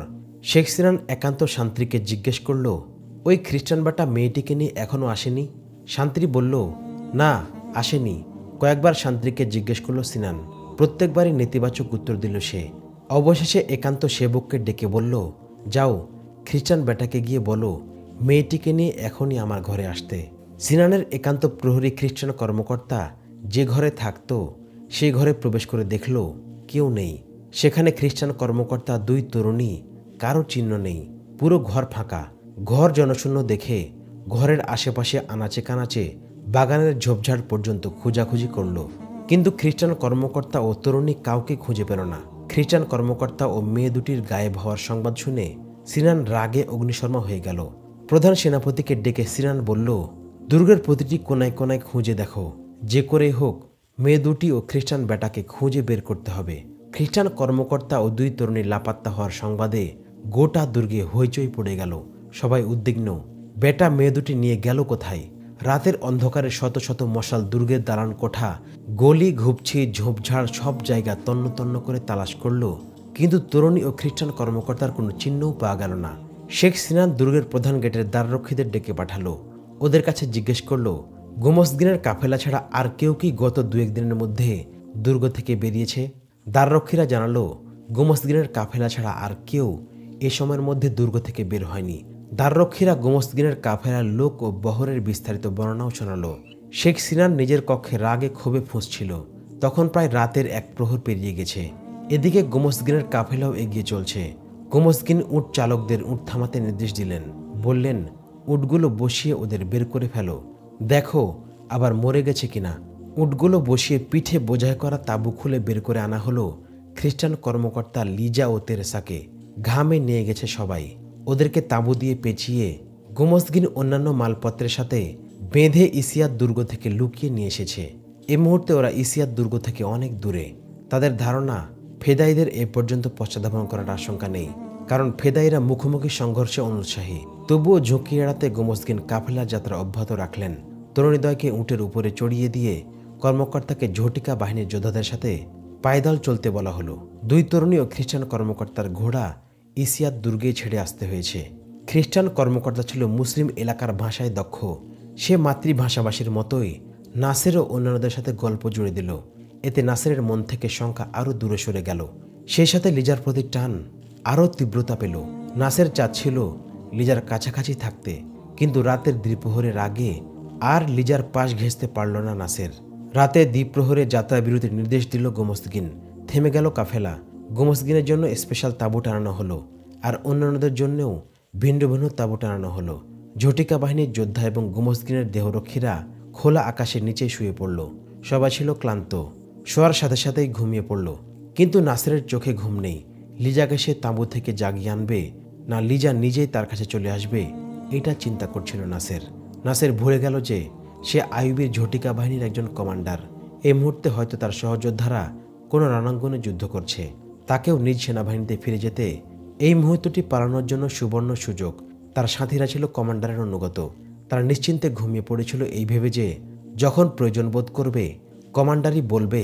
শেখ সিনান একান্ত শান্ত্রীকে জিজ্ঞেস করল, ওই খ্রিস্টান বাটা মেয়েটিকে নিয়ে এখনো আসেনি? শান্ত্রী বলল, না, আসেনি। কয়েকবার শান্ত্রীকে জিজ্ঞেস করল সিনান। প্রত্যেকবারই নেতিবাচক উত্তর দিল সে। অবশেষে একান্ত সেবককে ডেকে বলল, যাও, খ্রিস্টান বেটাকে গিয়ে বলো মেয়েটিকে নিয়ে এখনই আমার ঘরে আসতে। সিনানের একান্ত প্রহরী খ্রিস্টান কর্মকর্তা যে ঘরে থাকত সেই ঘরে প্রবেশ করে দেখল কেউ নেই। সেখানে খ্রিস্টান কর্মকর্তা 2 তরুণী, কারো চিহ্ন নেই। পুরো ঘর ফাঁকা। ঘর জনশূন্য দেখে ঘরের আশেপাশে আনাচে কানাচে বাগানের ঝোপঝাড় পর্যন্ত খোঁজাখুঁজি করল, কিন্তু খ্রিস্টান কর্মকর্তা ও তরুণী কাউকে খুঁজে পেল না। খ্রিস্টান কর্মকর্তা ও মেয়ে দুটির গায়েব হওয়ার সংবাদ শুনে সিনান রাগে অগ্নিশর্মা হয়ে গেল। প্রধান সেনাপতিকে ডেকে সিনান বলল, দুর্গের প্রতিটি কোনায় কোনায় খুঁজে দেখো, যে করেই হোক মেয়ে দুটি ও খ্রিস্টান বেটাকে খুঁজে বের করতে হবে। খ্রিস্টান কর্মকর্তা ও 2 তরুণী লাপাত্তা হওয়ার সংবাদে গোটা দুর্গে হইচই পড়ে গেল। সবাই উদ্বিগ্ন। বেটা মেয়ে দুটি নিয়ে গেল কোথায়? রাতের অন্ধকারে শত শত মশাল, দুর্গের দালান কোঠা, গলি ঘুপছি, ঝোপঝাড় সব জায়গা তন্ন তন্ন করে তালাশ করল, কিন্তু তরুণী ও খ্রিস্টান কর্মকর্তার কোনো চিহ্নও পাওয়া গেল না। শেখ সিনান দুর্গের প্রধান গেটের দ্বাররক্ষীদের ডেকে পাঠালো। ওদের কাছে জিজ্ঞেস করলো, গোমস্তিনের কাফেলা ছাড়া আর কেউ কি গত 2-1 দিনের মধ্যে দুর্গ থেকে বেরিয়েছে? দ্বাররক্ষীরা জানালো, গোমস্তিনের কাফেলা ছাড়া আর কেউ এ সময়ের মধ্যে দুর্গ থেকে বের হয়নি। দ্বাররক্ষীরা গোমস্তিনের কাফেলার লোক ও বহরের বিস্তারিত বর্ণনাও শোনালো। শেখ সিনান নিজের কক্ষে রাগে ক্ষোভে ফুঁসছিল। তখন প্রায় রাতের 1 প্রহর পেরিয়ে গেছে। এদিকে গোমস্তিনের কাফেলাও এগিয়ে চলছে। গোমস্তিন উট চালকদের উট থামাতে নির্দেশ দিলেন। বললেন, উটগুলো বসিয়ে ওদের বের করে ফেলো, দেখো আবার মরে গেছে কিনা। উটগুলো বসিয়ে পিঠে বোঝাই করা তাঁবু খুলে বের করে আনা হলো। খ্রিস্টান কর্মকর্তা লিজা ও তেরেসাকে ঘামে নিয়ে গেছে সবাই। ওদেরকে তাঁবু দিয়ে পেঁচিয়ে গোমস্তিন অন্যান্য মালপত্রের সাথে বেঁধে ইসিয়াত দুর্গ থেকে লুকিয়ে নিয়ে এসেছে। এ মুহূর্তে ওরা ইসিয়াত দুর্গ থেকে অনেক দূরে। তাদের ধারণা, ফেদাইদের এ পর্যন্ত পশ্চাদ্ধাবন করার আশঙ্কা নেই, কারণ ফেদাইরা মুখোমুখি সংঘর্ষে অনুৎসাহী। তবুও ঝুঁকি এড়াতে গোমস্তিন কাফেলার যাত্রা অব্যাহত রাখলেন। তরুণীদ্বয়কে উটের উপরে চড়িয়ে দিয়ে কর্মকর্তাকে ঝটিকা বাহিনীর যোদ্ধাদের সাথে পায়দল চলতে বলা হলো। 2 তরুণী ও খ্রিস্টান কর্মকর্তার ঘোড়া ইসিয়াত দুর্গে ছেড়ে আসতে হয়েছে। খ্রিস্টান কর্মকর্তা ছিল মুসলিম এলাকার ভাষায় দক্ষ। সে মাতৃভাষাভাষীর মতোই নাসের ও অন্যান্যদের সাথে গল্প জুড়ে দিল। এতে নাসেরের মন থেকে শঙ্কা আরও দূরে সরে গেল। সেই সাথে লিজার প্রতি টান আরও তীব্রতা পেল। নাসের চাচ্ছিল লিজার কাছাকাছি থাকতে, কিন্তু রাতের দ্বিপ্রহরের আগে আর লিজার পাশ ঘেঁষতে পারল না নাসের। রাতে দ্বিপ্রহরে যাত্রা বিরতির নির্দেশ দিল গোমস্তিন। থেমে গেল কাফেলা। গোমস্তিনের জন্য স্পেশাল তাঁবু টানানো হলো, আর অন্যান্যদের জন্যও ভিন্ন ভিন্ন তাঁবু টানানো হলো। ঝটিকা বাহিনীর যোদ্ধা এবং গোমস্তিনের দেহরক্ষীরা খোলা আকাশের নিচে শুয়ে পড়ল। সবাই ছিল ক্লান্ত, শোয়ার সাথে সাথেই ঘুমিয়ে পড়ল। কিন্তু নাসেরের চোখে ঘুম নেই। লিজাকে সে তাঁবু থেকে জাগিয়ে আনবে, না লিজা নিজেই তার কাছে চলে আসবে, এটা চিন্তা করছিল নাসের। নাসের ভুলে গেল যে সে আইয়ুবের ঝটিকা বাহিনীর একজন কমান্ডার। এই মুহূর্তে হয়তো তার সহযোদ্ধারা কোনো রণাঙ্গনে যুদ্ধ করছে। তাকেও নিজ সেনাবাহিনীতে ফিরে যেতে এই মুহূর্তটি পালানোর জন্য সুবর্ণ সুযোগ। তার সাথীরা ছিল কমান্ডারের অনুগত। তারা নিশ্চিন্তে ঘুমিয়ে পড়েছিল এই ভেবে যে যখন প্রয়োজন বোধ করবে কমান্ডারই বলবে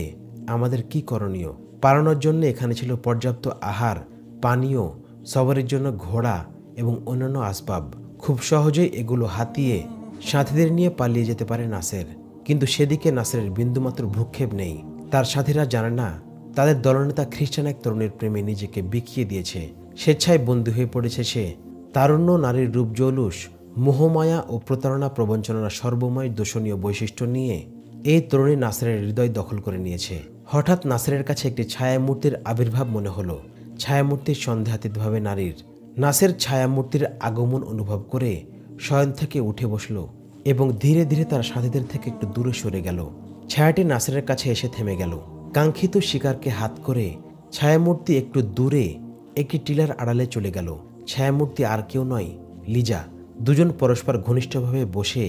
আমাদের কি করণীয়। পালানোর জন্য এখানে ছিল পর্যাপ্ত আহার, পানীয়, সবারের জন্য ঘোড়া এবং অন্যান্য আসবাব। খুব সহজেই এগুলো হাতিয়ে সাথীদের নিয়ে পালিয়ে যেতে পারে নাসের। কিন্তু সেদিকে নাসেরের বিন্দুমাত্র ভ্রুক্ষেপ নেই। তার সাথীরা জানে না তাদের দলনেতা খ্রিস্টান এক তরুণীর প্রেমে নিজেকে বিকিয়ে দিয়েছে। স্বেচ্ছায় বন্দী হয়ে পড়েছে সে। তারুণ্য, নারীর রূপ জৌলুস, মোহমায়া ও প্রতারণা প্রবঞ্চনার সর্বময় দোষণীয় বৈশিষ্ট্য নিয়ে এই তরুণী নাসেরের হৃদয় দখল করে নিয়েছে। হঠাৎ নাসেরের কাছে একটি ছায়ামূর্তির আবির্ভাব মনে হলো। ছায়ামূর্তির সন্দেহাতীতভাবে নারীর। নাসের ছায়ামূর্তির আগমন অনুভব করে শয়ন থেকে উঠে বসল এবং ধীরে ধীরে তার সাথীদের থেকে একটু দূরে সরে গেল। ছায়াটি নাসেরের কাছে এসে থেমে গেল। কাঙ্ক্ষিত শিকারকে হাত করে ছায়ামূর্তি একটু দূরে একটি টিলার আড়ালে চলে গেল। ছায়ামূর্তি আর কেউ নয়, লিজা। দুজন পরস্পর ঘনিষ্ঠভাবে বসে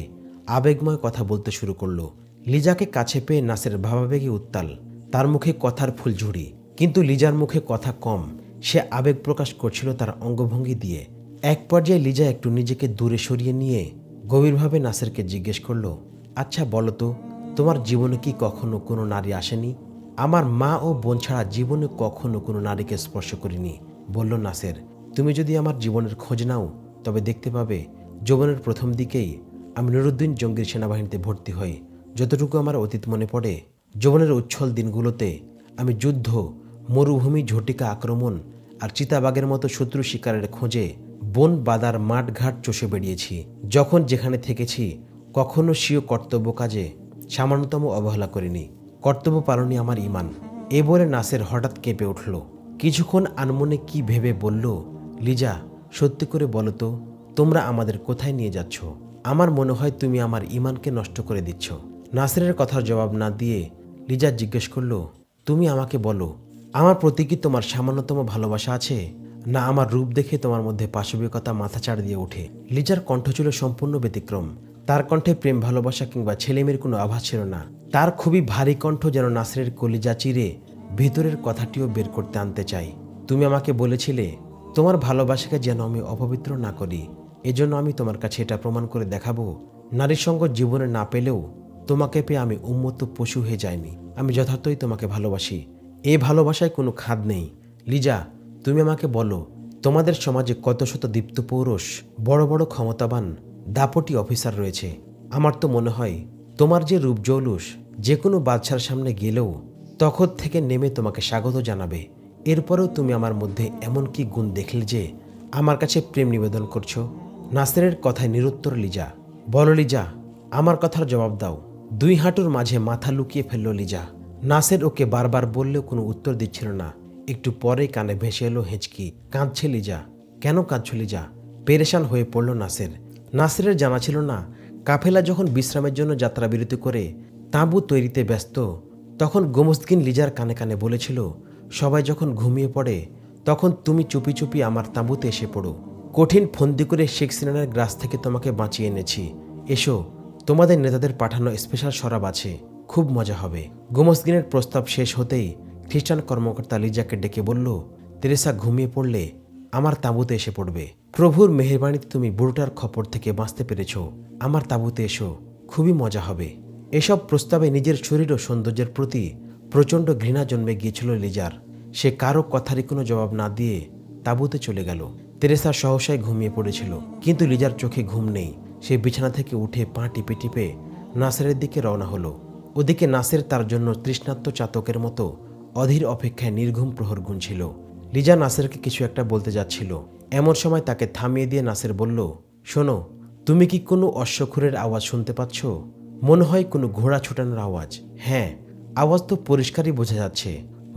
আবেগময় কথা বলতে শুরু করলো। লিজাকে কাছে পেয়ে নাসের ভাবাবেগে উত্তাল। তার মুখে কথার ফুলঝুরি, কিন্তু লিজার মুখে কথা কম। সে আবেগ প্রকাশ করছিল তার অঙ্গভঙ্গি দিয়ে। এক পর্যায়ে লিজা একটু নিজেকে দূরে সরিয়ে নিয়ে গভীরভাবে নাসেরকে জিজ্ঞেস করলো, আচ্ছা বলো তো, তোমার জীবনে কি কখনো কোনো নারী আসেনি? আমার মা ও বোন ছাড়া জীবনে কখনো কোনো নারীকে স্পর্শ করিনি, বলল নাসের। তুমি যদি আমার জীবনের খোঁজ নাও তবে দেখতে পাবে যৌবনের প্রথম দিকেই আমি নুরুদ্দিন জঙ্গির সেনাবাহিনীতে ভর্তি হই। যতটুকু আমার অতীত মনে পড়ে, যৌবনের উচ্ছল দিনগুলোতে আমি যুদ্ধ, মরুভূমি, ঝটিকা আক্রমণ আর চিতাবাঘের মতো শত্রু শিকারের খোঁজে বন বাদার মাঠঘাট চষে বেরিয়েছি। যখন যেখানে থেকেছি কখনো স্বীয় কর্তব্য কাজে সামান্যতম অবহেলা করিনি। কর্তব্য পালনই আমার ঈমান। এ বলে নাসের হঠাৎ কেঁপে উঠল। কিছুক্ষণ আনমনে কি ভেবে বলল, লিজা, সত্যি করে বলো তো, তোমরা আমাদের কোথায় নিয়ে যাচ্ছ? আমার মনে হয় তুমি আমার ঈমানকে নষ্ট করে দিচ্ছ। নাসেরের কথার জবাব না দিয়ে লিজা জিজ্ঞেস করল, তুমি আমাকে বলো, আমার প্রতি কি তোমার সামান্যতম ভালোবাসা আছে, না আমার রূপ দেখে তোমার মধ্যে পাশবিকতা মাথাচাড় দিয়ে ওঠে? লিজার কণ্ঠ ছিল সম্পূর্ণ ব্যতিক্রম। তার কণ্ঠে প্রেম, ভালোবাসা কিংবা ছেলেমেয়ের কোনো আভাস ছিল না। তার খুবই ভারী কণ্ঠ যেন নাসেরের কলিজা চিরে ভিতরের কথাটিও বের করতে আনতে চাই। তুমি আমাকে বলেছিলে তোমার ভালোবাসাকে যেন আমি অপবিত্র না করি। এজন্য আমি তোমার কাছে এটা প্রমাণ করে দেখাবো নারীর সঙ্গ জীবনে না পেলেও তোমাকে পেয়ে আমি উন্মত্ত পশু হয়ে যাইনি। আমি যথার্থই তোমাকে ভালোবাসি। এই ভালোবাসায় কোনো খাদ নেই। লিজা, তুমি আমাকে বলো, তোমাদের সমাজে কত শত দীপ্ত পৌরুষ, বড় বড় ক্ষমতাবান দাপটি অফিসার রয়েছে। আমার তো মনে হয় তোমার যে রূপ জৌলুস যে কোনো বাদশার সামনে গেলেও তখন থেকে নেমে তোমাকে স্বাগত জানাবে। এরপরেও তুমি আমার মধ্যে এমন কি গুণ দেখলে যে আমার কাছে প্রেম নিবেদন করছো? নাসেরের কথায় নিরুত্তর লিজা। বলো লিজা, আমার কথার জবাব দাও। 2 হাঁটুর মাঝে মাথা লুকিয়ে ফেলল লিজা। নাসের ওকে বারবার বললেও কোনো উত্তর দিচ্ছিল না। একটু পরেই কানে ভেসে এলো হেঁচকি। কাঁদছে লিজা। কেন কাঁদছ লিজা? পেরেশান হয়ে পড়ল নাসের। নাসেরের জানা ছিল না কাফেলা যখন বিশ্রামের জন্য যাত্রা বিরতি করে তাঁবু তৈরিতে ব্যস্ত, তখন গোমস্তাগিন লিজার কানে কানে বলেছিল, সবাই যখন ঘুমিয়ে পড়ে তখন তুমি চুপি চুপি আমার তাঁবুতে এসে পড়ো। কঠিন ফন্দি করে শেখ সিনানের গ্রাস থেকে তোমাকে বাঁচিয়ে এনেছি। এসো, তোমাদের নেতাদের পাঠানো স্পেশাল শরাব আছে, খুব মজা হবে। গোমস্তাগিনের প্রস্তাব শেষ হতেই খ্রিস্টান কর্মকর্তা লিজাকে ডেকে বলল, তেরেসা ঘুমিয়ে পড়লে আমার তাঁবুতে এসে পড়বে। প্রভুর মেহেরবানিতে তুমি বুড়োটার খপর থেকে বাঁচতে পেরেছ। আমার তাঁবুতে এসো, খুবই মজা হবে। এসব প্রস্তাবে নিজের শরীর ও সৌন্দর্যের প্রতি প্রচণ্ড ঘৃণা জন্মে গিয়েছিল লিজার। সে কারো কথারই কোনো জবাব না দিয়ে তাঁবুতে চলে গেল। তেরেসা সহসায় ঘুমিয়ে পড়েছিল, কিন্তু লিজার চোখে ঘুম নেই। সে বিছানা থেকে উঠে পা টিপে টিপে নাসেরের দিকে রওনা হলো। ওদিকে নাসের তার জন্য তৃষ্ণার্ত চাতকের মতো অধীর অপেক্ষায় নির্ঘুম প্রহর গুনছিল। লিজা নাসেরকে কিছু একটা বলতে যাচ্ছিল, এমন সময় তাকে থামিয়ে দিয়ে নাসের বলল, শোনো, তুমি কি কোনো অশ্বক্ষুরের আওয়াজ শুনতে পাচ্ছ? মনে হয় কোনো ঘোড়া ছুটানোর আওয়াজ। হ্যাঁ, আওয়াজ তো পরিষ্কারই বোঝা যাচ্ছে।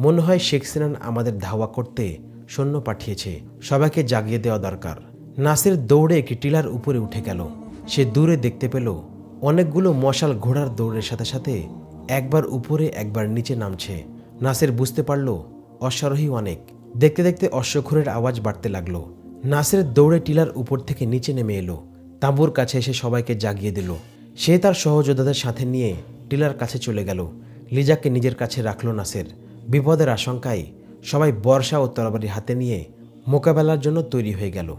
মনে হয় শেখ সিনান আমাদের ধাওয়া করতে সৈন্য পাঠিয়েছে। সবাইকে জাগিয়ে দেওয়া দরকার। নাসের দৌড়ে একটি টিলার উপরে উঠে গেল। সে দূরে দেখতে পেল অনেকগুলো মশাল ঘোড়ার দৌড়ের সাথে সাথে একবার উপরে একবার নিচে নামছে। নাসের বুঝতে পারল অশ্বারোহী অনেক। দেখতে দেখতে অশ্বক্ষুরের আওয়াজ বাড়তে লাগলো। নাসের দৌড়ে টিলার উপর থেকে নিচে নেমে এলো। তাঁবুর কাছে এসে সবাইকে জাগিয়ে দিল। সে তার সহযোদ্ধাদের সাথে নিয়ে টিলার কাছে চলে গেল। লিজাকে নিজের কাছে রাখল নাসের। বিপদের আশঙ্কায় সবাই বর্ষা ও তরবারি হাতে নিয়ে মোকাবেলার জন্য তৈরি হয়ে গেল।